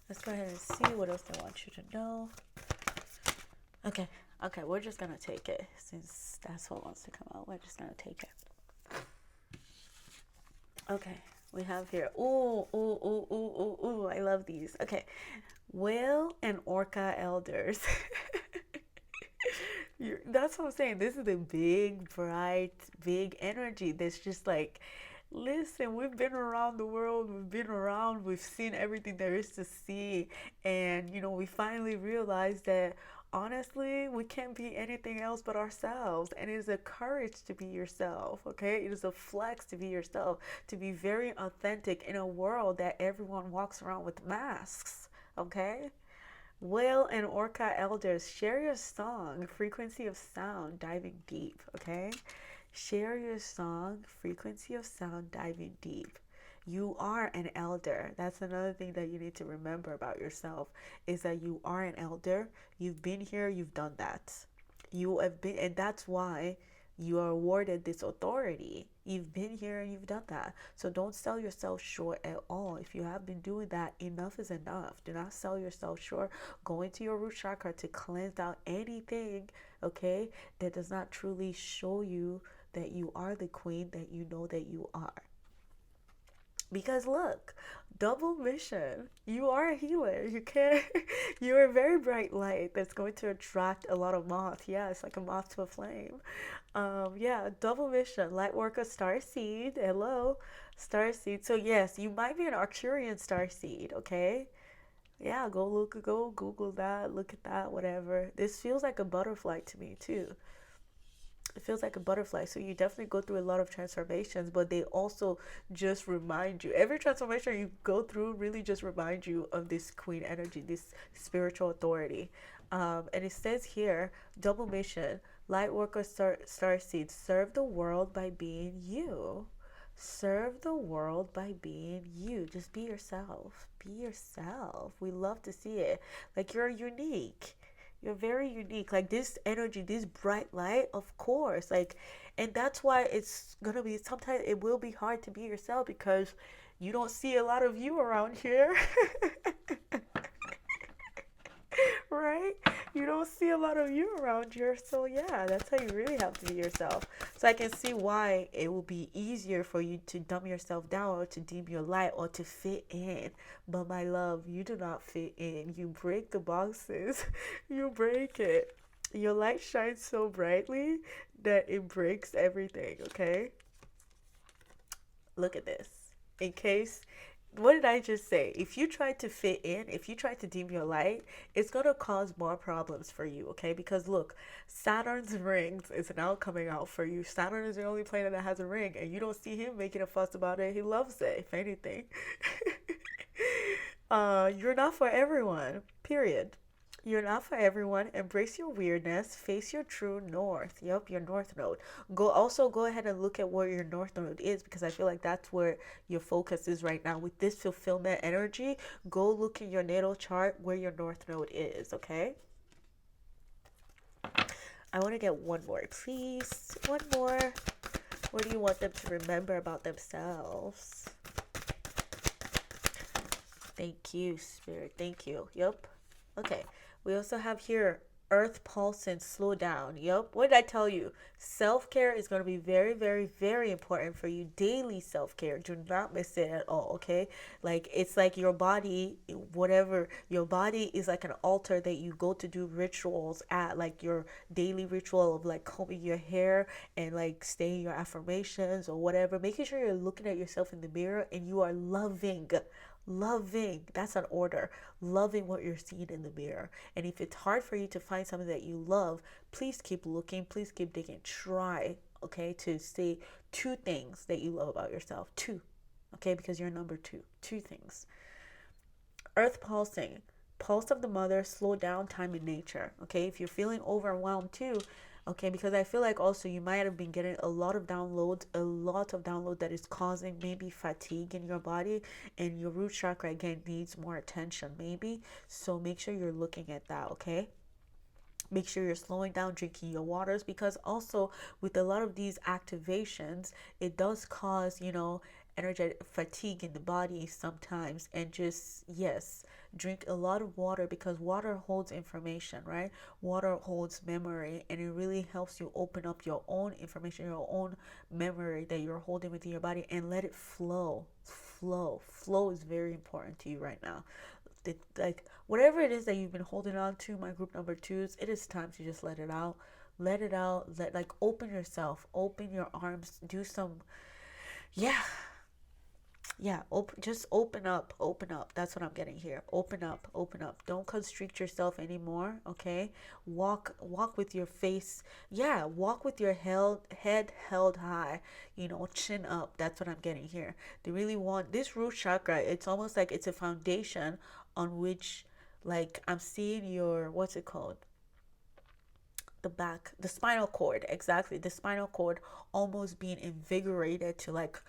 Let's go ahead and see what else I want you to know. Okay, we're just gonna take it since that's what wants to come out. We're just gonna take it. Okay, we have here. Ooh, I love these. Okay, whale and orca elders. That's what I'm saying. This is a big, bright, big energy that's just like, listen, we've been around the world, we've seen everything there is to see. And, we finally realized that honestly, we can't be anything else but ourselves. And it is a courage to be yourself, okay? It is a flex to be yourself, to be very authentic in a world that everyone walks around with masks, okay? Whale and orca elders, share your song, frequency of sound, diving deep, okay? Share your song, frequency of sound, diving deep. You are an elder. That's another thing that you need to remember about yourself, is that you are an elder. You've been here, you've done that. You have been, and that's why you are awarded this authority. You've been here and you've done that. So don't sell yourself short at all. If you have been doing that, enough is enough. Do not sell yourself short. Go into your root chakra to cleanse out anything, okay, that does not truly show you that you are the queen that you know that you are. Because look, double mission. You are a healer. You're a very bright light that's going to attract a lot of moth. Yeah, it's like a moth to a flame. Yeah, double mission. Light worker star seed. Hello, star seed. So yes, you might be an Arcturian star seed, okay? Yeah, go Google that, look at that, whatever. This feels like a butterfly to me too. It feels like a butterfly. So you definitely go through a lot of transformations, but they also just remind you. Every transformation you go through really just reminds you of this queen energy, this spiritual authority. And it says here, double mission, light worker star seed, serve the world by being you. Serve the world by being you. Just be yourself. Be yourself. We love to see it. Like, you're unique. You're very unique. Like, this energy, this bright light, of course. Like, and that's why it's gonna be, sometimes it will be hard to be yourself, because you don't see a lot of you around here. Right? You don't see a lot of you around here. So yeah, that's how you really have to be yourself. So I can see why it will be easier for you to dumb yourself down, or to dim your light, or to fit in. But my love, you do not fit in. You break the boxes. You break it. Your light shines so brightly that it breaks everything, okay? Look at this. In case, what did I just say? If you try to fit in, if you try to dim your light, it's going to cause more problems for you, okay? Because look, Saturn's rings is now coming out for you. Saturn is the only planet that has a ring, and you don't see him making a fuss about it. He loves it, if anything. You're not for everyone, period. You're not for everyone. Embrace your weirdness. Face your true north. Yep, your north node. Go ahead and look at where your north node is, because I feel like that's where your focus is right now with this fulfillment energy. Go look in your natal chart where your north node is, okay? I want to get one more, please. One more. What do you want them to remember about themselves? Thank you, Spirit. Thank you. Yep. Okay. We also have here Earth Pulse and Slow Down. Yep. What did I tell you? Self-care is going to be very, very, very important for you. Daily self-care. Do not miss it at all, okay? Like, it's like your body, whatever, your body is like an altar that you go to do rituals at, like your daily ritual of like combing your hair and like saying your affirmations or whatever. Making sure you're looking at yourself in the mirror and you are loving, that's an order, loving what you're seeing in the mirror. And if it's hard for you to find something that you love, please keep looking, please keep digging. Try, okay, to say two things that you love about yourself. Two, okay, because you're number two things. Earth pulsing, pulse of the mother, slow down time in nature, okay? If you're feeling overwhelmed too, okay, because I feel like also you might have been getting a lot of download that is causing maybe fatigue in your body, and your root chakra again needs more attention maybe. So make sure you're looking at that, okay? Make sure you're slowing down, drinking your waters, because also with a lot of these activations, it does cause, energetic fatigue in the body sometimes. And just, yes, drink a lot of water, because water holds information, right? Water holds memory, and it really helps you open up your own information, your own memory that you're holding within your body, and let it flow is very important to you right now. Like whatever it is that you've been holding on to, my group number twos, it is time to just let it out. Let it out. Like open yourself, open your arms, do some, yeah, just open up. That's what I'm getting here. Open up. Don't constrict yourself anymore, okay? Walk with your face, yeah, walk with your head held high, chin up. That's what I'm getting here. They really want this root chakra. It's almost like it's a foundation on which, like, I'm seeing your, what's it called, the spinal cord, exactly, the spinal cord almost being invigorated to like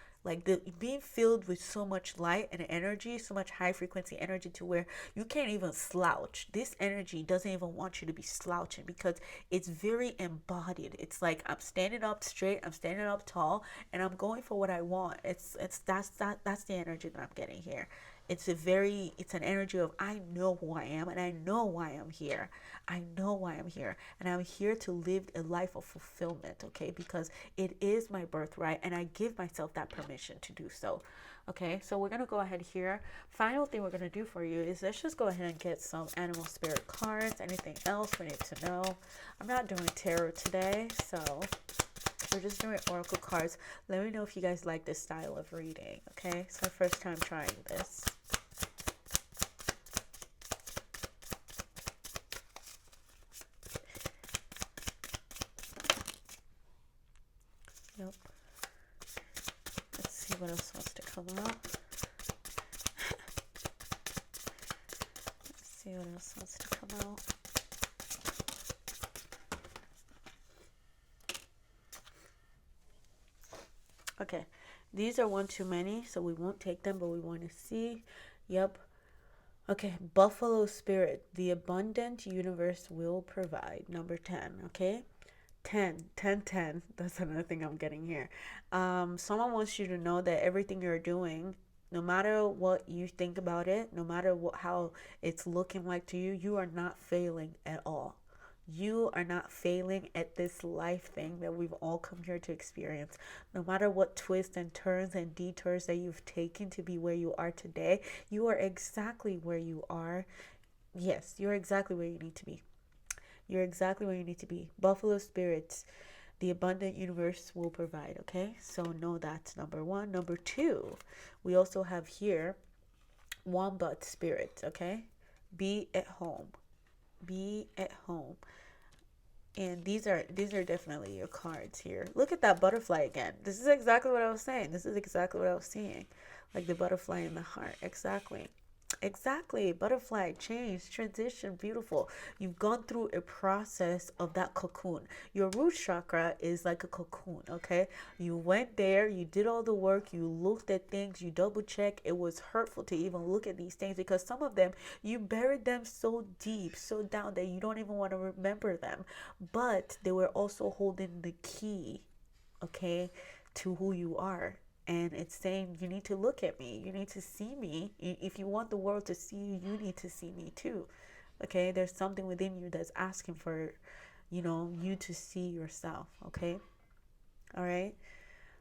the being filled with so much light and energy, so much high frequency energy, to where you can't even slouch. This energy doesn't even want you to be slouching, because it's very embodied. It's like, I'm standing up straight, I'm standing up tall, and I'm going for what I want. That's the energy that I'm getting here. It's an energy of, I know who I am, and I know why I'm here. I know why I'm here, and I'm here to live a life of fulfillment, okay? Because it is my birthright, and I give myself that permission to do so. Okay, so we're gonna go ahead here. Final thing we're gonna do for you is, let's just go ahead and get some animal spirit cards. Anything else we need to know? I'm not doing tarot today, so we're just doing oracle cards. Let me know if you guys like this style of reading, okay? It's my first time trying this. Yep. Let's see what else wants to come out. Let's see what else wants to come out. Okay, these are one too many, so we won't take them, but we want to see. Yep. Okay, Buffalo Spirit, the abundant universe will provide. Number 10, okay? 10. That's another thing I'm getting here. Someone wants you to know that everything you're doing, no matter what you think about it, no matter how it's looking like to you, you are not failing at all. You are not failing at this life thing that we've all come here to experience. No matter what twists and turns and detours that you've taken to be where you are today, you are exactly where you are. Yes, you're exactly where you need to be. You're exactly where you need to be. Buffalo spirits, the abundant universe will provide, okay? So know that's number one. Number two, we also have here wombat spirit, okay? Be at home. Be at home. And these are definitely your cards here. Look at that butterfly again. This is exactly what I was saying. This is exactly what I was seeing. Like the butterfly in the heart. Exactly. Exactly. Butterfly, change, transition, beautiful. You've gone through a process of that cocoon. Your root chakra is like a cocoon, okay? You went there, you did all the work, you looked at things, you double check. It was hurtful to even look at these things because some of them, you buried them so deep, so down that you don't even want to remember them. But they were also holding the key, okay, to who you are. And it's saying, you need to look at me. You need to see me. If you want the world to see you, you need to see me too. Okay? There's something within you that's asking for, you to see yourself. Okay? All right?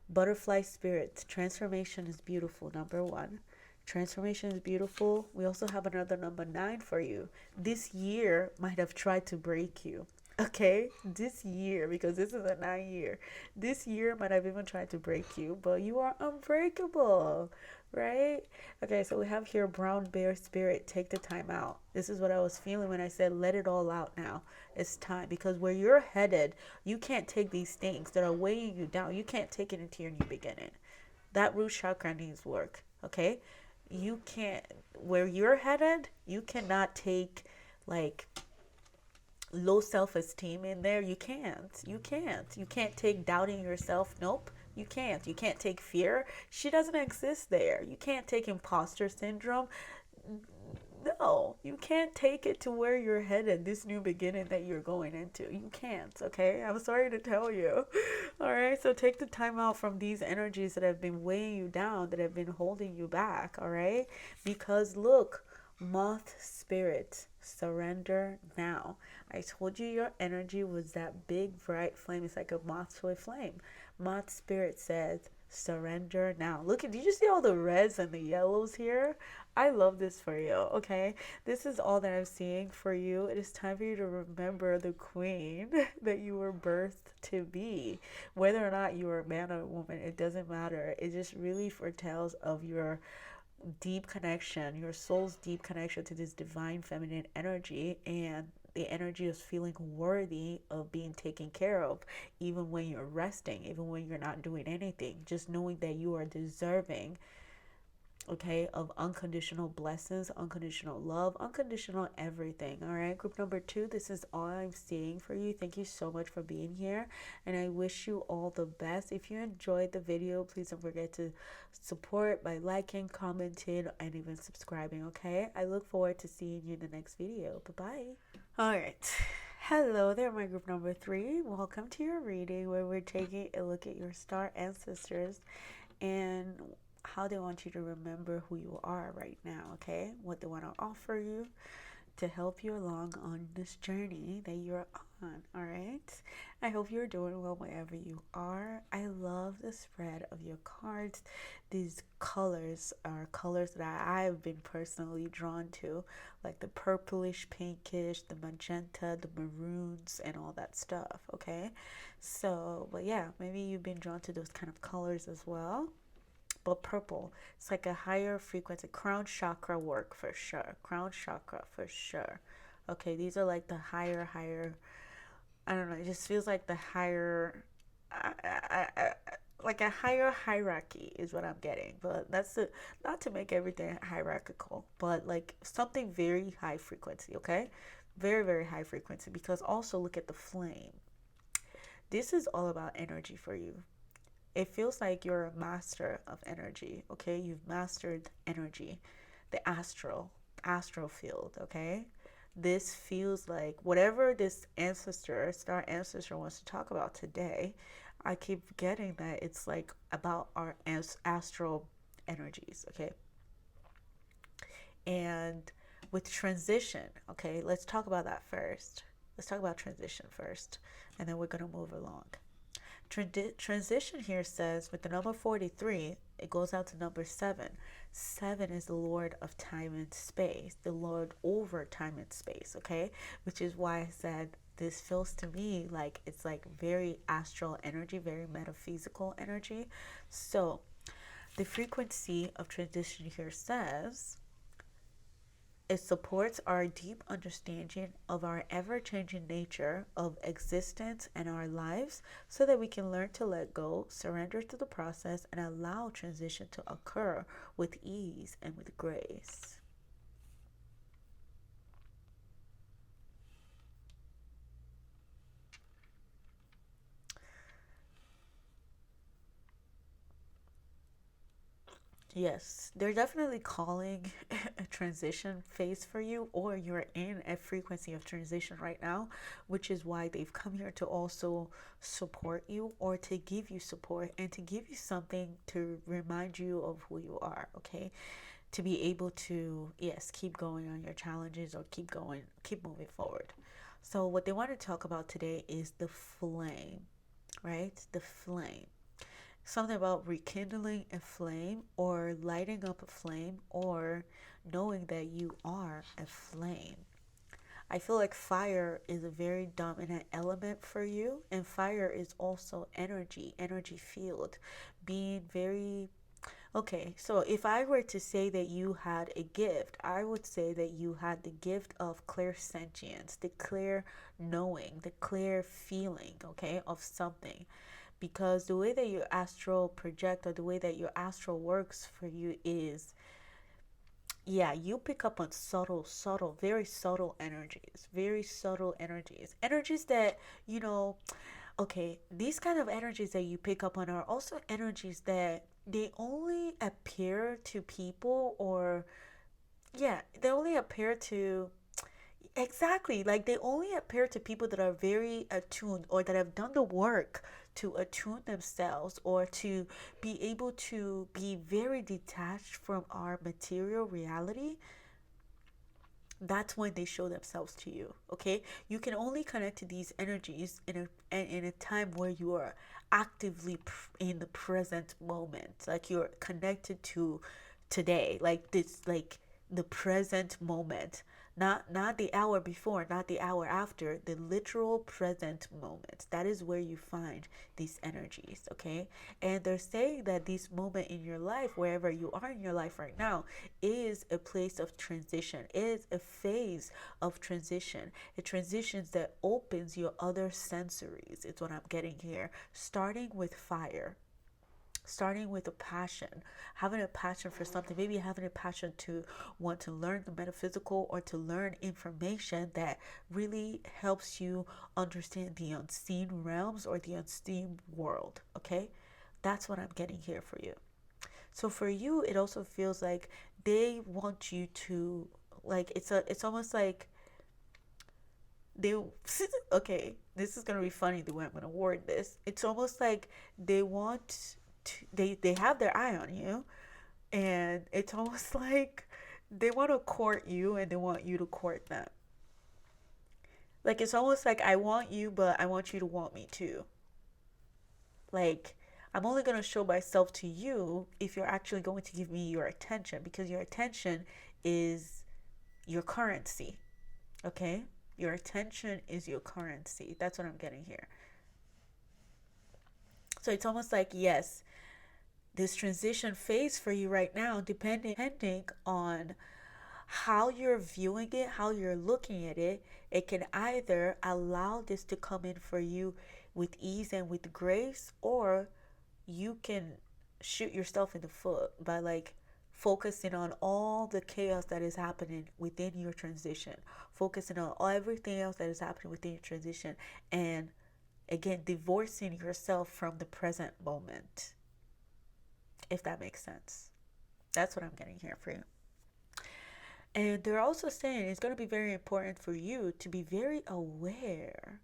Butterfly spirit. Transformation is beautiful. Number one. Transformation is beautiful. We also have another number 9 for you. This year might have tried to break you. Okay, this year, because this is a 9 year, this year might have even tried to break you, but you are unbreakable, right? Okay, so we have here brown bear spirit. Take the time out. This is what I was feeling when I said let it all out now. It's time, because where you're headed, you can't take these things that are weighing you down. You can't take it into your new beginning. That root chakra needs work. Okay, you can't, where you're headed, you cannot take like low self-esteem in there. You can't take doubting yourself. Nope, you can't take fear. She doesn't exist there. You can't take imposter syndrome. No, you can't take it to where you're headed, this new beginning that you're going into. You can't, okay? I'm sorry to tell you. All right, so take the time out from these energies that have been weighing you down, that have been holding you back, all right? Because look, moth spirit, surrender now. I told you your energy was that big bright flame. It's like a moth to a flame. Moth spirit says surrender now. Look at, did you see all the reds and the yellows here? I love this for you, okay? This is all that I'm seeing for you. It is time for you to remember the queen that you were birthed to be. Whether or not you are a man or a woman, it doesn't matter. It just really foretells of your deep connection, your soul's deep connection to this divine feminine energy, and the energy of feeling worthy of being taken care of, even when you're resting, even when you're not doing anything, just knowing that you are deserving, okay, of unconditional blessings, unconditional love, unconditional everything. All right, group number 2, this is all I'm seeing for you. Thank you so much for being here, and I wish you all the best. If you enjoyed the video, please don't forget to support by liking, commenting, and even subscribing. Okay, I look forward to seeing you in the next video. Bye bye. All right, hello there, my group number 3. Welcome to your reading, where we're taking a look at your star ancestors and how they want you to remember who you are right now, okay? What they want to offer you to help you along on this journey that you're on, all right? I hope you're doing well wherever you are. I love the spread of your cards. These colors are colors that I've been personally drawn to, like the purplish, pinkish, the magenta, the maroons, and all that stuff, okay? So, but yeah, maybe you've been drawn to those kind of colors as well. But purple, it's like a higher frequency, crown chakra work for sure. Crown chakra for sure. Okay, these are like the higher, I don't know, it just feels like the higher, like a higher hierarchy is what I'm getting. But that's not to make everything hierarchical, but like something very high frequency, okay? Very, very high frequency, because also look at the flame. This is all about energy for you. It feels like you're a master of energy, okay? You've mastered energy, the astral field, okay? This feels like whatever this star ancestor wants to talk about today, I keep getting that it's like about our astral energies, okay? And with transition, okay, let's talk about that first. Let's talk about transition first, and then we're going to move along. Transition here says with the number 43, it goes out to number 7. 7 is the Lord of time and space, the Lord over time and space, okay? Which is why I said this feels to me like it's like very astral energy, very metaphysical energy. So the frequency of transition here says it supports our deep understanding of our ever changing nature of existence and our lives so that we can learn to let go, surrender to the process, and allow transition to occur with ease and with grace. Yes, they're definitely calling a transition phase for you, or you're in a frequency of transition right now, which is why they've come here to also support you or to give you support and to give you something to remind you of who you are, okay? To be able to, yes, keep going on your challenges or keep going, keep moving forward. So, what they want to talk about today is the flame, right? The flame, something about rekindling a flame or lighting up a flame or knowing that you are a flame. I feel like fire is a very dominant element for you, and fire is also energy, energy field, being very. Okay, so if I were to say that you had a gift, I would say that you had the gift of clairsentience, the clear knowing, the clear feeling, okay, of something. Because the way that your astral project or the way that your astral works for you is, yeah, you pick up on subtle, very subtle energies, energies that, you know, okay, these kind of energies that you pick up on are also energies that they only appear to people, or yeah, they only appear to, exactly, like they only appear to people that are very attuned or that have done the work to attune themselves or to be able to be very detached from our material reality. That's when they show themselves to you, okay? You can only connect to these energies in a time where you are actively in the present moment, like you're connected to today, like this, like the present moment, not the hour before, not the hour after, the literal present moment. That is where you find these energies, okay? And they're saying that this moment in your life, wherever you are in your life right now, is a place of transition, is a phase of transition. It transitions that opens your other sensories. It's what I'm getting here, starting with fire, starting with a passion, having a passion for something, maybe having a passion to want to learn the metaphysical or to learn information that really helps you understand the unseen realms or the unseen world, okay? That's what I'm getting here for you. So for you, it also feels like they want you to, like, it's almost like they okay, this is gonna be funny the way I'm gonna word this. It's almost like they want to, they have their eye on you, and it's almost like they want to court you and they want you to court them. Like it's almost like I want you, but I want you to want me too. Like I'm only going to show myself to you if you're actually going to give me your attention, because your attention is your currency. Okay? Your attention is your currency. That's what I'm getting here. So it's almost like, yes, this transition phase for you right now, depending on how you're viewing it, how you're looking at it, it can either allow this to come in for you with ease and with grace, or you can shoot yourself in the foot by like focusing on all the chaos that is happening within your transition, focusing on everything else that is happening within your transition, and again, divorcing yourself from the present moment, if that makes sense. That's what I'm getting here for you. And they're also saying it's going to be very important for you to be very aware.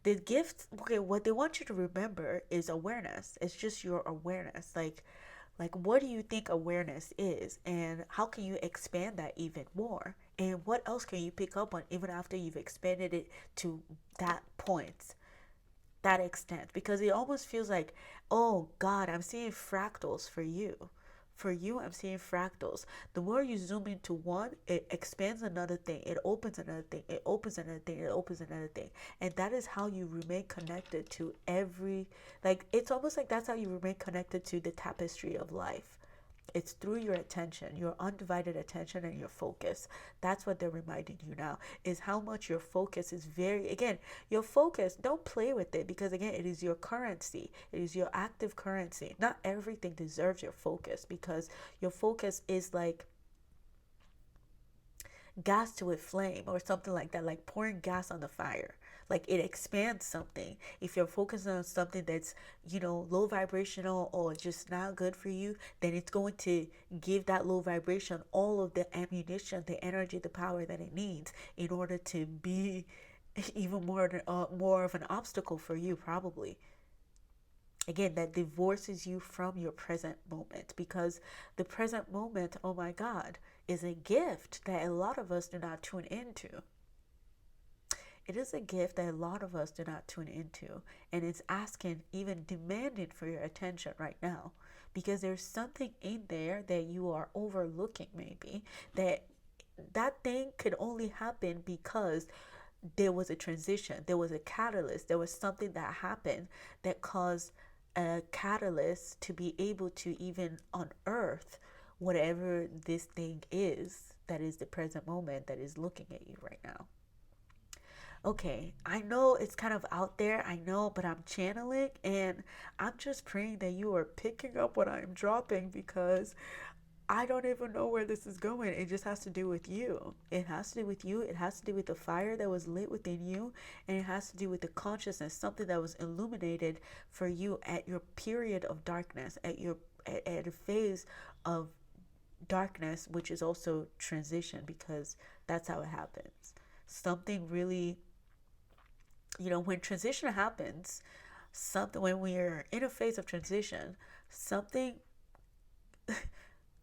The gift, okay, what they want you to remember is awareness. It's just your awareness. Like what do you think awareness is, and how can you expand that even more? And what else can you pick up on even after you've expanded it to that point, that extent? Because it almost feels like, oh God, I'm seeing fractals for you. For you, I'm seeing fractals. The more you zoom into one, it expands another thing, it opens another thing, it opens another thing, it opens another thing. And that is how you remain connected to every, like, it's almost like that's how you remain connected to the tapestry of life. It's through your attention, your undivided attention and your focus. That's what they're reminding you now, is how much your focus is very, again, your focus, don't play with it, because again, it is your currency. It is your active currency. Not everything deserves your focus, because your focus is like gas to a flame or something like that, like pouring gas on the fire. Like it expands something. If you're focusing on something that's, low vibrational or just not good for you, then it's going to give that low vibration all of the ammunition, the energy, the power that it needs in order to be even more of an obstacle for you, probably. Again, that divorces you from your present moment, because the present moment, oh my God, is a gift that a lot of us do not tune into. It is a gift that a lot of us do not tune into, and it's asking, even demanding for your attention right now, because there's something in there that you are overlooking, maybe that thing could only happen because there was a transition, there was a catalyst, there was something that happened that caused a catalyst to be able to even unearth whatever this thing is that is the present moment that is looking at you right now. Okay, I know it's kind of out there, I know, but I'm channeling and I'm just praying that you are picking up what I'm dropping, because I don't even know where this is going. It just has to do with you. It has to do with you. It has to do with the fire that was lit within you. And it has to do with the consciousness, something that was illuminated for you at your period of darkness, at a phase of darkness, which is also transition, because that's how it happens. Something really, when transition happens, when we're in a phase of transition, something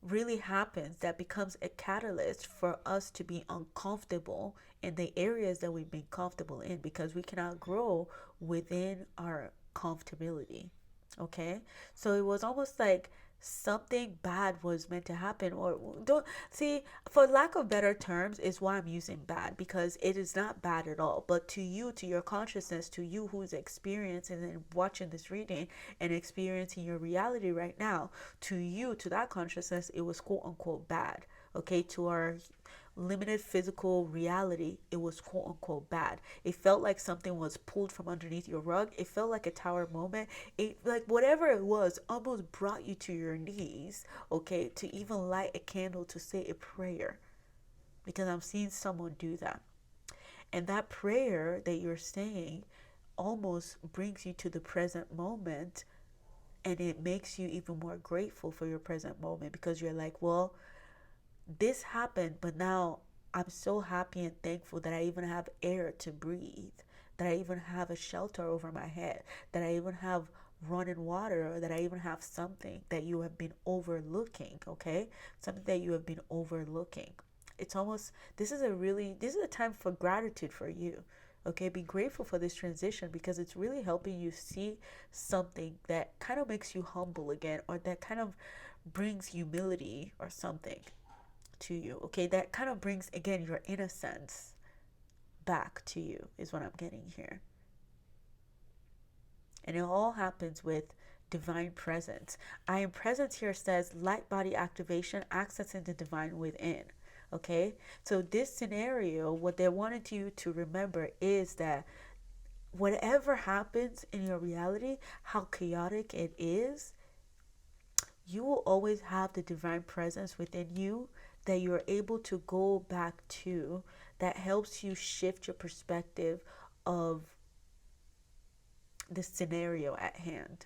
really happens that becomes a catalyst for us to be uncomfortable in the areas that we've been comfortable in, because we cannot grow within our comfortability. Okay, so it was almost like something bad was meant to happen, or don't see, for lack of better terms, is why I'm using bad, because it is not bad at all. But to you, to your consciousness, to you who's experiencing and watching this reading and experiencing your reality right now, to you, to that consciousness, it was quote unquote bad. Okay, to our limited physical reality, it was quote unquote bad. It felt like something was pulled from underneath your rug. It felt like a tower moment. It, like, whatever it was, almost brought you to your knees, okay, to even light a candle to say a prayer, because I'm seeing someone do that. And that prayer that you're saying almost brings you to the present moment, and it makes you even more grateful for your present moment, because you're like, well, this happened, but now I'm so happy and thankful that I even have air to breathe, that I even have a shelter over my head, that I even have running water, or that I even have something that you have been overlooking, okay? Something that you have been overlooking. It's almost, this is a time for gratitude for you. Okay, be grateful for this transition, because it's really helping you see something that kind of makes you humble again, or that kind of brings humility or something to you. Okay, that kind of brings again your innocence back to you, is what I'm getting here. And it all happens with divine presence. I am presence here says light body activation, accessing the divine within. Okay, so this scenario, what they wanted you to remember is that whatever happens in your reality, how chaotic it is, you will always have the divine presence within you that you're able to go back to, that helps you shift your perspective of the scenario at hand.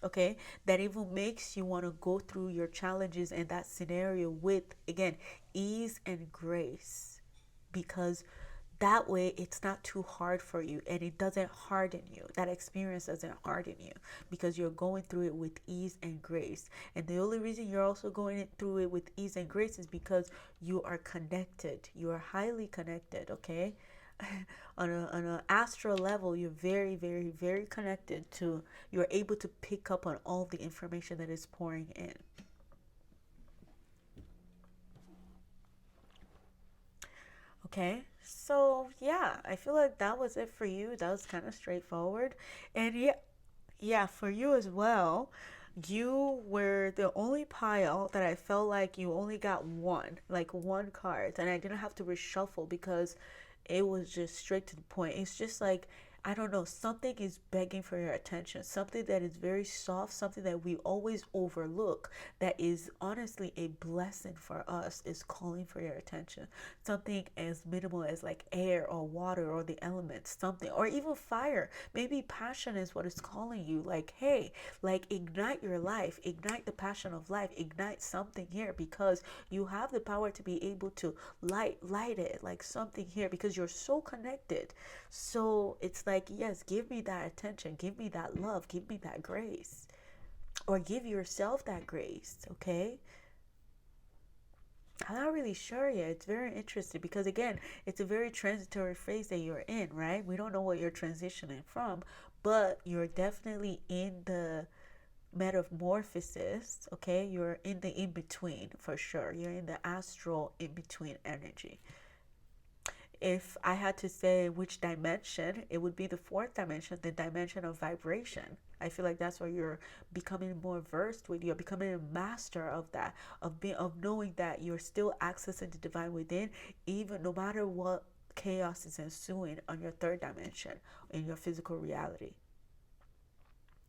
Okay, that even makes you want to go through your challenges and that scenario with, again, ease and grace, because that way it's not too hard for you, and it doesn't harden you. That experience doesn't harden you, because you're going through it with ease and grace. And the only reason you're also going through it with ease and grace is because you are connected. You are highly connected. Okay, on an astral level, you're very, very, very connected to, you're able to pick up on all the information that is pouring in. Okay, so yeah, I feel like that was it for you. That was kind of straightforward. And yeah, yeah, for you as well. You were the only pile that I felt like you only got one, like one card, and I didn't have to reshuffle because it was just straight to the point. It's just like, I don't know, something is begging for your attention, something that is very soft, something that we always overlook, that is honestly a blessing for us, is calling for your attention. Something as minimal as like air or water or the elements, something, or even fire. Maybe passion is what is calling you, like, hey, like ignite your life, ignite the passion of life, ignite something here, because you have the power to be able to light it, like something here, because you're so connected. So it's like, yes, give me that attention, give me that love, give me that grace, or give yourself that grace. Okay, I'm not really sure yet. It's very interesting because, again, it's a very transitory phase that you're in, right? We don't know what you're transitioning from, but you're definitely in the metamorphosis. Okay, you're in the in between for sure. You're in the astral in between energy. If I had to say which dimension, it would be the fourth dimension, the dimension of vibration. I feel like that's where you're becoming more versed with. You're becoming a master of that, of knowing that you're still accessing the divine within, even no matter what chaos is ensuing on your third dimension in your physical reality.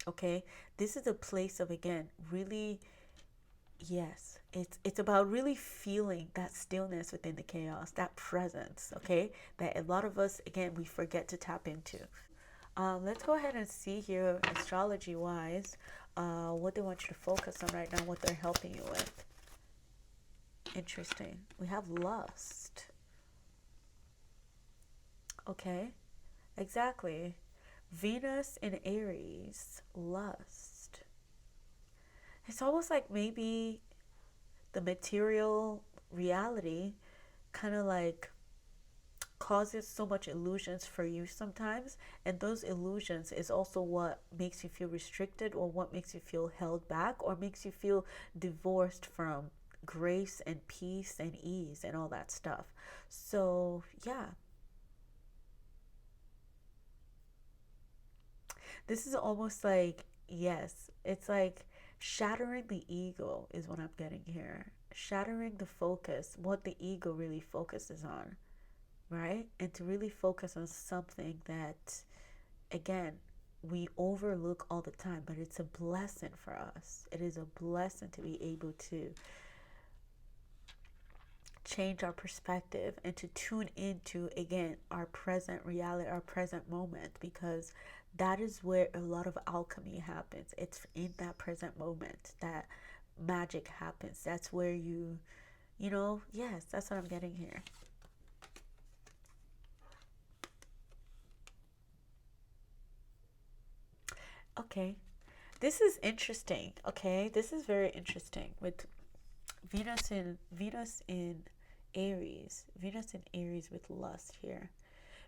Okay, this is a place of, again, really, yes, it's about really feeling that stillness within the chaos, that presence, okay? That a lot of us, again, we forget to tap into. Let's go ahead and see here, astrology wise, what they want you to focus on right now, what they're helping you with. Interesting. We have lust. Okay, exactly. Venus in Aries, lust. It's almost like maybe the material reality kind of like causes so much illusions for you sometimes, and those illusions is also what makes you feel restricted, or what makes you feel held back, or makes you feel divorced from grace and peace and ease and all that stuff. So yeah, this is almost like, yes, it's like shattering the ego is what I'm getting here, shattering the focus, what the ego really focuses on, right? And to really focus on something that, again, we overlook all the time, but it's a blessing for us. It is a blessing to be able to change our perspective and to tune into, again, our present reality, our present moment, because that is where a lot of alchemy happens. It's in that present moment that magic happens. That's where yes, that's what I'm getting here. Okay, this is interesting. Okay, this is very interesting with Venus in Aries. Venus in Aries with lust here.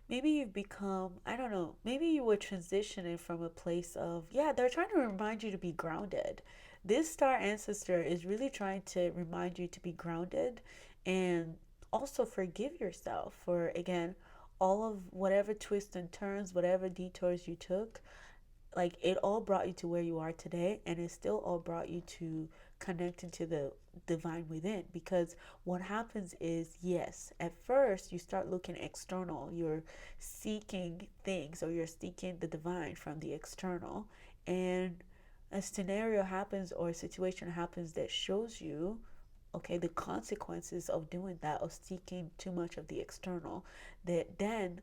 Maybe you've become, I don't know, maybe you were transitioning from a place of, yeah, they're trying to remind you to be grounded. This star ancestor is really trying to remind you to be grounded, and also forgive yourself for, again, all of whatever twists and turns, whatever detours you took. Like, it all brought you to where you are today, and it still all brought you to connecting to the divine within. Because what happens is, yes, at first you start looking external, you're seeking things, or you're seeking the divine from the external, and a scenario happens or a situation happens that shows you, okay, the consequences of doing that, of seeking too much of the external, that then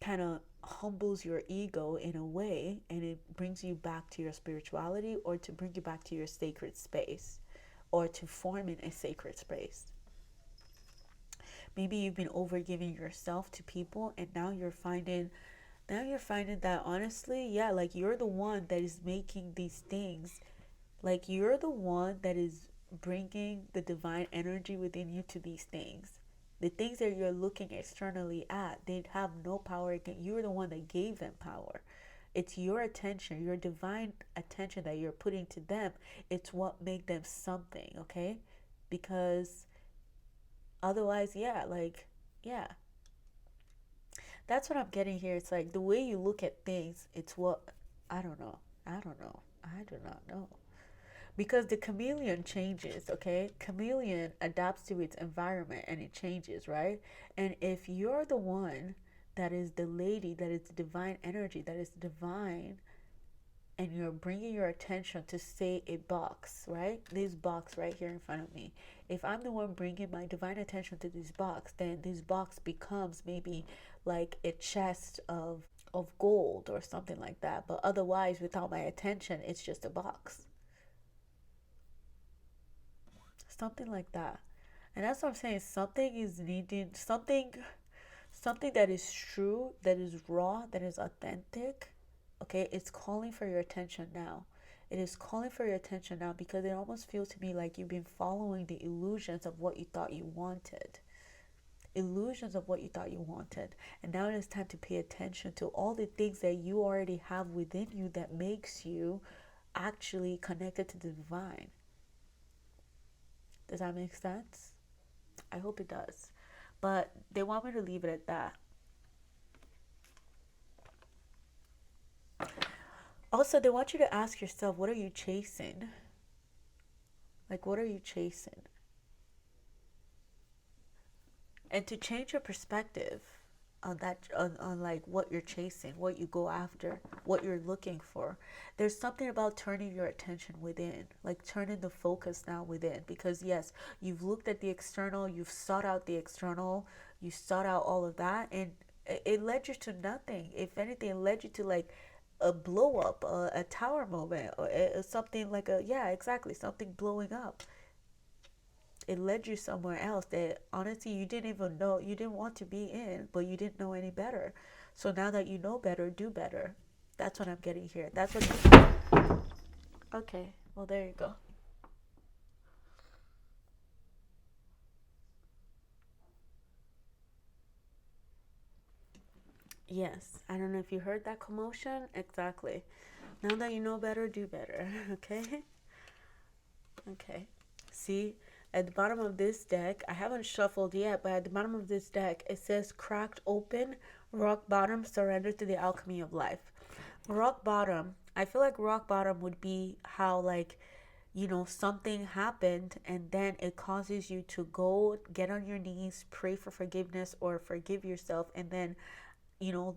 kind of humbles your ego in a way, and it brings you back to your spirituality, or to bring you back to your sacred space, or to form in a sacred space. Maybe you've been overgiving yourself to people, and now you're finding that, honestly, yeah, like, you're the one that is making these things, like, you're the one that is bringing the divine energy within you to these things. The things that you're looking externally at, they have no power. You're the one that gave them power. It's your attention, your divine attention that you're putting to them. It's what make them something, okay? Because otherwise, yeah, like, yeah. That's what I'm getting here. It's like the way you look at things, it's what, I don't know. I don't know. I do not know. Because the chameleon changes, okay? Chameleon adapts to its environment and it changes, right? And if you're the one that is the lady, that is the divine energy, that is divine, and you're bringing your attention to, say, a box, right? This box right here in front of me. If I'm the one bringing my divine attention to this box, then this box becomes maybe like a chest of gold or something like that. But otherwise, without my attention, it's just a box. Something like that. And that's what I'm saying. Something is needing, something that is true, that is raw, that is authentic. Okay, it's calling for your attention now. It is calling for your attention now because it almost feels to me like you've been following the illusions of what you thought you wanted. Illusions of what you thought you wanted. And now it is time to pay attention to all the things that you already have within you that makes you actually connected to the divine. Does that make sense? I hope it does. But they want me to leave it at that. Also, they want you to ask yourself, what are you chasing? Like, what are you chasing? And to change your perspective on that, on like what you're chasing, what you go after, what you're looking for. There's something about turning your attention within, like turning the focus now within. Because yes, you've looked at the external, you've sought out the external, you sought out all of that, and it led you to nothing. If anything, it led you to like a blow up, a tower moment, or something like a, yeah, exactly, something blowing up. It led you somewhere else that honestly you didn't even know, you didn't want to be in, but you didn't know any better. So now that you know better, do better. That's what I'm getting here. That's what. Okay, well, there you go. Yes, I don't know if you heard that commotion. Exactly. Now that you know better, do better. Okay? Okay. See, at the bottom of this deck, I haven't shuffled yet, but at the bottom of this deck, it says cracked open, rock bottom, surrender to the alchemy of life. Rock bottom, I feel like rock bottom would be how, like, something happened and then it causes you to go get on your knees, pray for forgiveness or forgive yourself, and then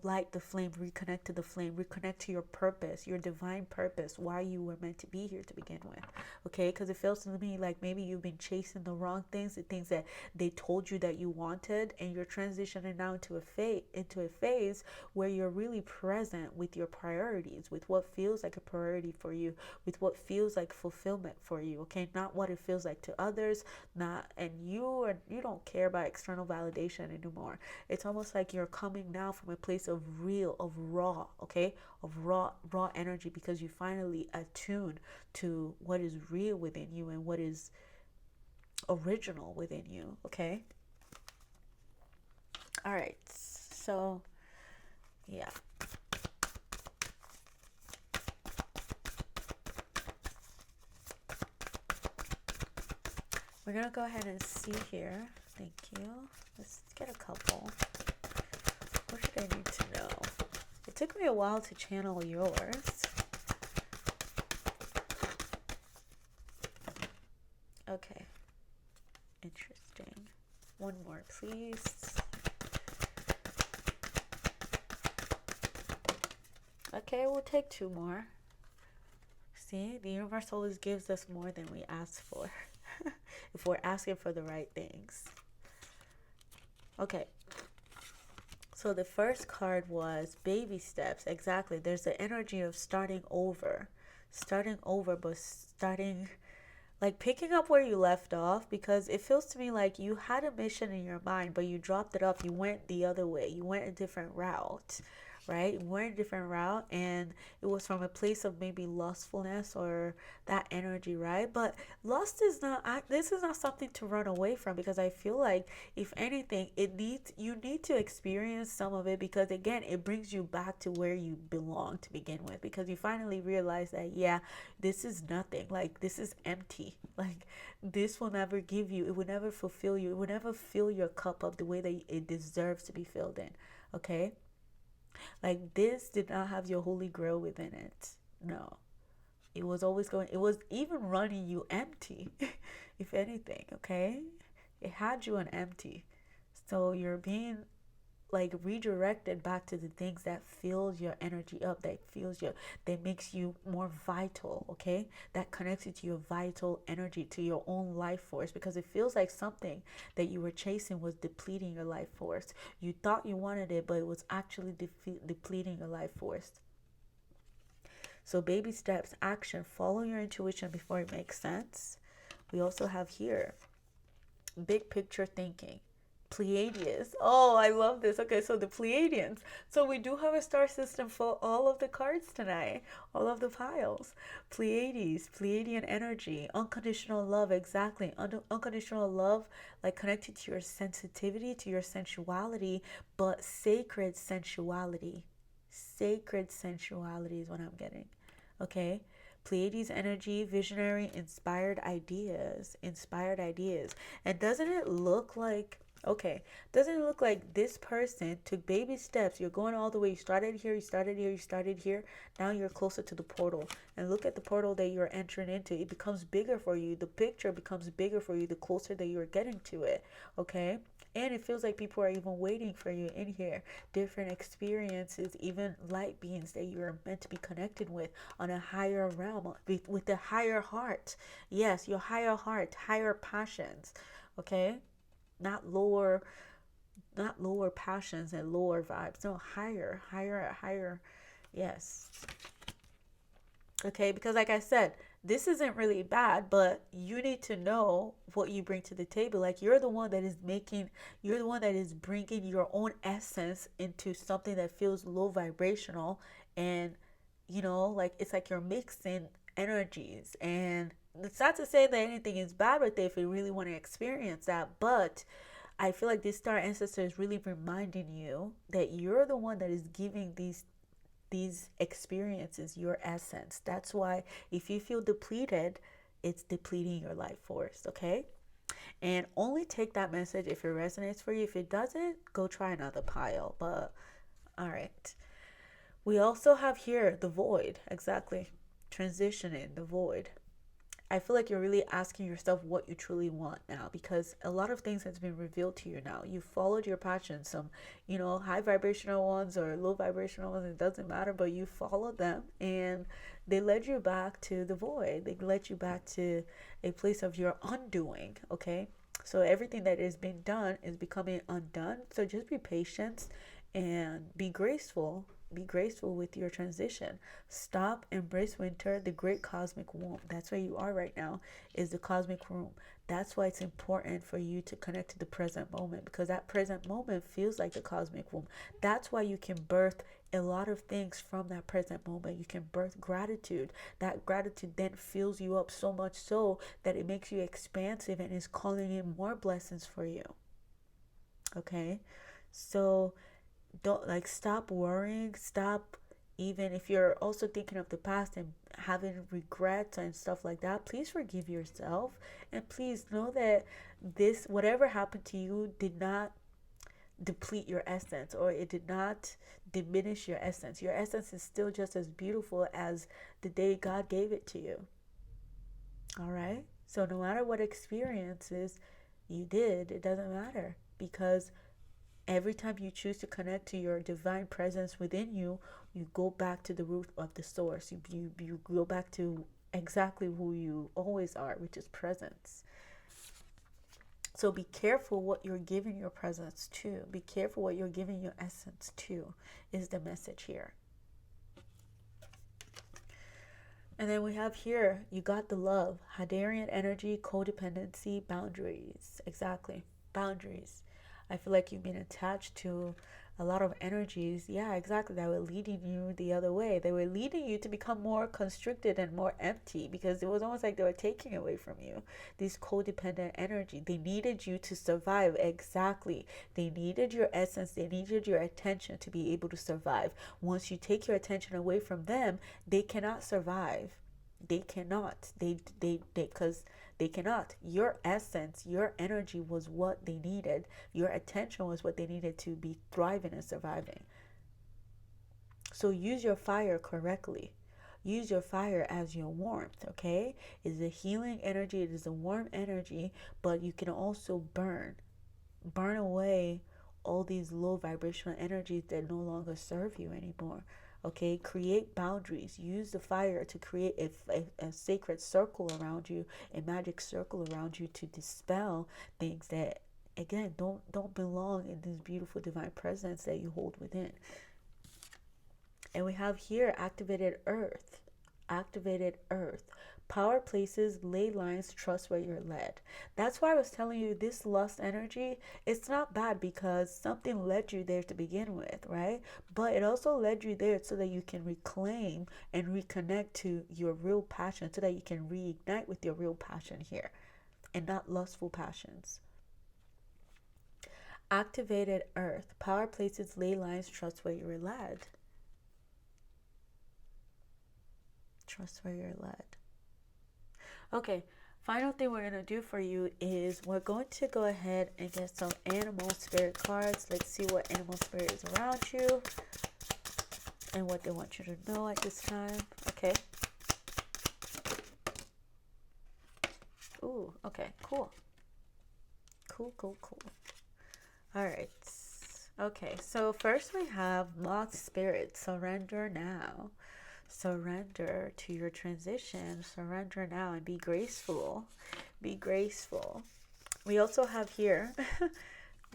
light the flame, reconnect to the flame, reconnect to your purpose, your divine purpose, why you were meant to be here to begin with. Okay, because it feels to me like maybe you've been chasing the wrong things, the things that they told you that you wanted, and you're transitioning now into a phase where you're really present with your priorities, with what feels like a priority for you, with what feels like fulfillment for you. Okay, not what it feels like to others, not, and you don't care about external validation anymore. It's almost like you're coming now from a place of real, of raw, okay, of raw energy, because you finally attune to what is real within you and what is original within you. Okay, all right, so yeah, we're gonna go ahead and see here. Thank you. Let's get a couple. What should I need to know? It took me a while to channel yours. Okay. Interesting. One more, please. Okay, we'll take two more. See, the universe always gives us more than we ask for. If we're asking for the right things. Okay. So the first card was baby steps. Exactly. There's the energy of starting over, but starting, like picking up where you left off, because it feels to me like you had a mission in your mind, but you dropped it off. You went the other way. You went a different route, right? You went a different route, and it was from a place of maybe lustfulness or that energy, right? But lust is not, this is not something to run away from, because I feel like, if anything, you need to experience some of it, because again, it brings you back to where you belong to begin with, because you finally realize that, yeah, this is nothing. Like, this is empty. Like, this will never give you, it will never fulfill you, it will never fill your cup up the way that it deserves to be filled in. Okay? Like, this did not have your holy grail within it. No. It was always going, it was even running you empty, if anything, okay? It had you on empty. So you're being like redirected back to the things that fills your energy up, that makes you more vital, okay? That connects you to your vital energy, to your own life force, because it feels like something that you were chasing was depleting your life force. You thought you wanted it, but it was actually depleting your life force. So baby steps, action, follow your intuition before it makes sense. We also have here big picture thinking. Pleiadians. Oh, I love this. Okay, so the Pleiadians. So we do have a star system for all of the cards tonight, all of the piles. Pleiades, Pleiadian energy, unconditional love, exactly. Unconditional love, like connected to your sensitivity, to your sensuality, but sacred sensuality. Sacred sensuality is what I'm getting. Okay? Pleiades energy, visionary, inspired ideas. Inspired ideas. And doesn't it look like, okay, doesn't it look like this person took baby steps? You're going all the way. You started here, you started here, you started here. Now you're closer to the portal. And look at the portal that you're entering into. It becomes bigger for you. The picture becomes bigger for you the closer that you're getting to it. Okay? And it feels like people are even waiting for you in here. Different experiences, even light beings that you're meant to be connected with on a higher realm, with a higher heart. Yes, your higher heart, higher passions. Okay? Not lower passions and lower vibes. No, higher. Yes. Okay, because like I said, this isn't really bad, but you need to know what you bring to the table. Like, you're the one that is bringing your own essence into something that feels low vibrational. And like, it's like you're mixing energies. And it's not to say that anything is bad with it if you really want to experience that, but I feel like this star ancestor is really reminding you that you're the one that is giving these experiences your essence. That's why if you feel depleted, it's depleting your life force, okay? And only take that message if it resonates for you. If it doesn't, go try another pile. But all right. We also have here the void. Exactly. Transitioning, the void. I feel like you're really asking yourself what you truly want now, because a lot of things has been revealed to you now. You followed your passions, some, high vibrational ones or low vibrational ones, it doesn't matter, but you followed them, and they led you back to the void. They led you back to a place of your undoing, okay? So everything that has been done is becoming undone. So just be patient and be graceful. Be graceful with your transition. Stop, embrace winter, the great cosmic womb. That's where you are right now, is the cosmic womb. That's why it's important for you to connect to the present moment, because that present moment feels like the cosmic womb. That's why you can birth a lot of things from that present moment. You can birth gratitude. That gratitude then fills you up so much so that it makes you expansive and is calling in more blessings for you. Okay? So don't stop worrying. Stop, even if you're also thinking of the past and having regrets and stuff like that, please forgive yourself, and please know that this, whatever happened to you, did not deplete your essence, or it did not diminish your essence. Your essence is still just as beautiful as the day God gave it to you. All right? So no matter what experiences you did, it doesn't matter, because every time you choose to connect to your divine presence within you, you go back to the root of the source. You go back to exactly who you always are, which is presence. So be careful what you're giving your presence to. Be careful what you're giving your essence to, is the message here. And then we have here, you got the love, Hadarian energy, codependency, boundaries. Exactly. Boundaries. I feel like you've been attached to a lot of energies, yeah, exactly, that were leading you the other way. They were leading you to become more constricted and more empty, because it was almost like they were taking away from you this codependent energy. They needed you to survive. Exactly. They needed your essence, they needed your attention to be able to survive. Once you take your attention away from them, they cannot survive. They cannot. Because they cannot. Your essence, your energy was what they needed. Your attention was what they needed to be thriving and surviving. So use your fire correctly. Use your fire as your warmth, okay? It is a healing energy, it is a warm energy, but you can also burn away all these low vibrational energies that no longer serve you anymore. Okay, create boundaries. Use the fire to create a sacred circle around you, a magic circle around you, to dispel things that, again, don't belong in this beautiful divine presence that you hold within. And we have here activated earth. Activated earth. Power places, ley lines, trust where you're led. That's why I was telling you, this lust energy, it's not bad because something led you there to begin with, right? But it also led you there so that you can reclaim and reconnect to your real passion, so that you can reignite with your real passion here and not lustful passions. Activated earth. Power places, ley lines, trust where you're led. Trust where you're led. Okay, final thing we're going to do for you is we're going to go ahead and get some animal spirit cards. Let's see what animal spirit is around you and what they want you to know at this time. Okay. Ooh, okay, cool. Cool. All right. Okay, so first we have moth spirit. Surrender now. Surrender to your transition. Surrender now and be graceful. Be graceful. We also have here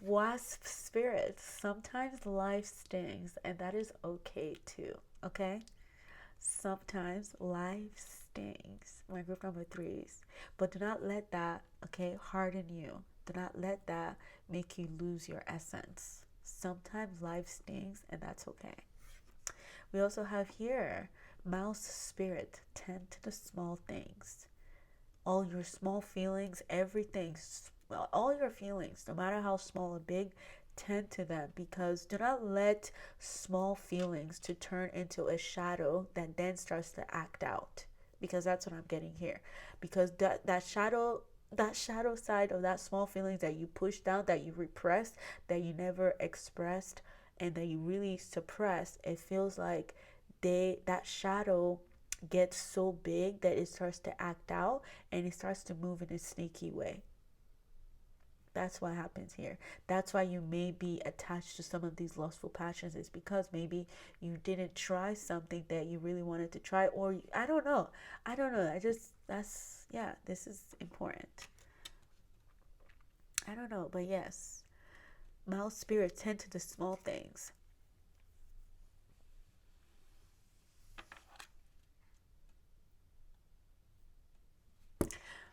wasp spirit. Sometimes life stings, and that is okay too. Okay? Sometimes life stings. My group number 3s. But do not let that, okay, harden you. Do not let that make you lose your essence. Sometimes life stings, and that's okay. We also have here mouse spirit. Tend to the small things. All your small feelings, everything, all your feelings, no matter how small or big, tend to them, because do not let small feelings to turn into a shadow that then starts to act out, because that's what I'm getting here. Because that shadow side of that small feelings that you push down, that you repressed, that you never expressed, and that you really suppressed, it feels like that shadow gets so big that it starts to act out, and it starts to move in a sneaky way. That's what happens here. That's why you may be attached to some of these lustful passions, is because maybe you didn't try something that you really wanted to try, or I don't know. This is important. I don't know, but yes, mouse spirits tend to the small things.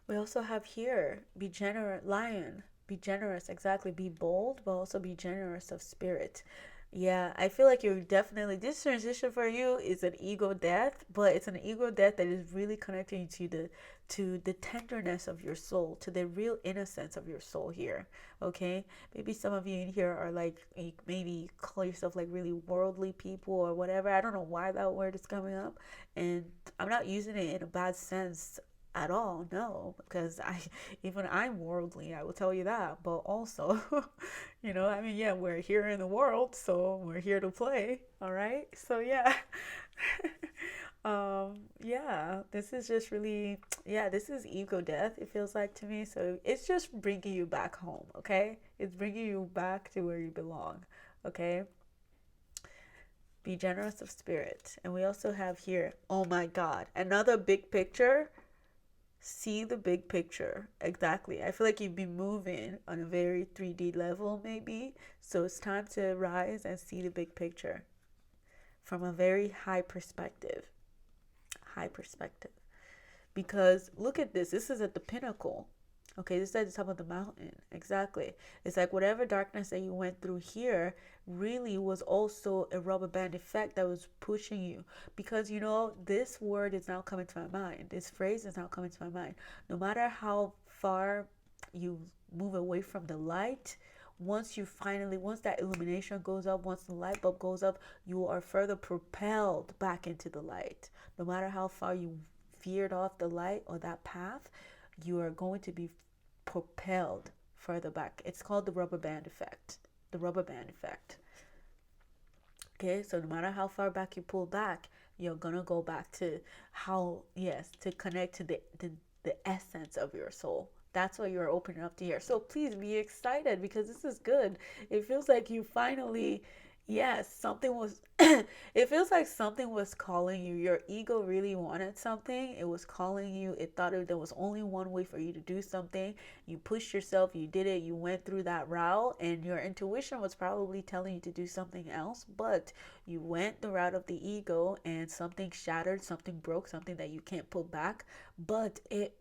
We also have here, be generous, lion. Be generous, exactly. Be bold, but also be generous of spirit. Yeah, I feel like you're definitely, this transition for you is an ego death, but it's an ego death that is really connecting to the tenderness of your soul, to the real innocence of your soul here. Okay, maybe some of you in here are like, maybe call yourself like really worldly people or whatever. I don't know why that word is coming up, and I'm not using it in a bad sense at all, no, because I'm worldly, I will tell you that. But also, I mean, yeah, we're here in the world, so we're here to play. All right, so yeah. Yeah, this is just really, yeah, this is ego death, it feels like to me. So it's just bringing you back home. Okay, it's bringing you back to where you belong. Okay, be generous of spirit. And we also have here, oh my God, another big picture. See the big picture. Exactly. I feel like you've been moving on a very 3D level, maybe. So it's time to rise and see the big picture from a very high perspective. High perspective. Because look at this. This is at the pinnacle. Okay, this is at the top of the mountain. Exactly. It's like whatever darkness that you went through here really was also a rubber band effect that was pushing you. Because, you know, this word is now coming to my mind. This phrase is now coming to my mind. No matter how far you move away from the light, once that illumination goes up, once the light bulb goes up, you are further propelled back into the light. No matter how far you veered off the light or that path, you are going to be propelled further back. It's called the rubber band effect. The rubber band effect. Okay, so no matter how far back you pull back, you're gonna go back to how, yes, to connect to the essence of your soul. That's what you're opening up to here. So please be excited because this is good. It feels like you finally, yes, something was, it feels like something was calling you. Your ego really wanted something. It was calling you. It thought there was only one way for you to do something. You pushed yourself, you did it, you went through that route, and your intuition was probably telling you to do something else, but you went the route of the ego and something shattered, something broke, something that you can't pull back, but it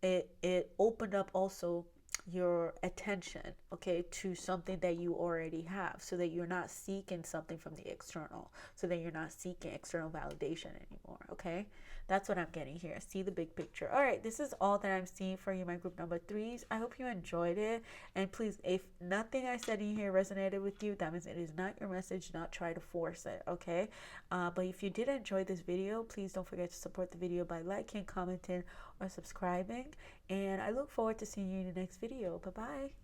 it opened up also your attention, okay, to something that you already have, so that you're not seeking something from the external, so that you're not seeking external validation anymore. Okay, that's what I'm getting here. See the big picture. All right, this is all that I'm seeing for you, my group number threes. I hope you enjoyed it, and please, if nothing I said in here resonated with you, that means it is not your message. Not try to force it. Okay, but if you did enjoy this video, please don't forget to support the video by liking, commenting, or subscribing. And I look forward to seeing you in the next video. Bye bye.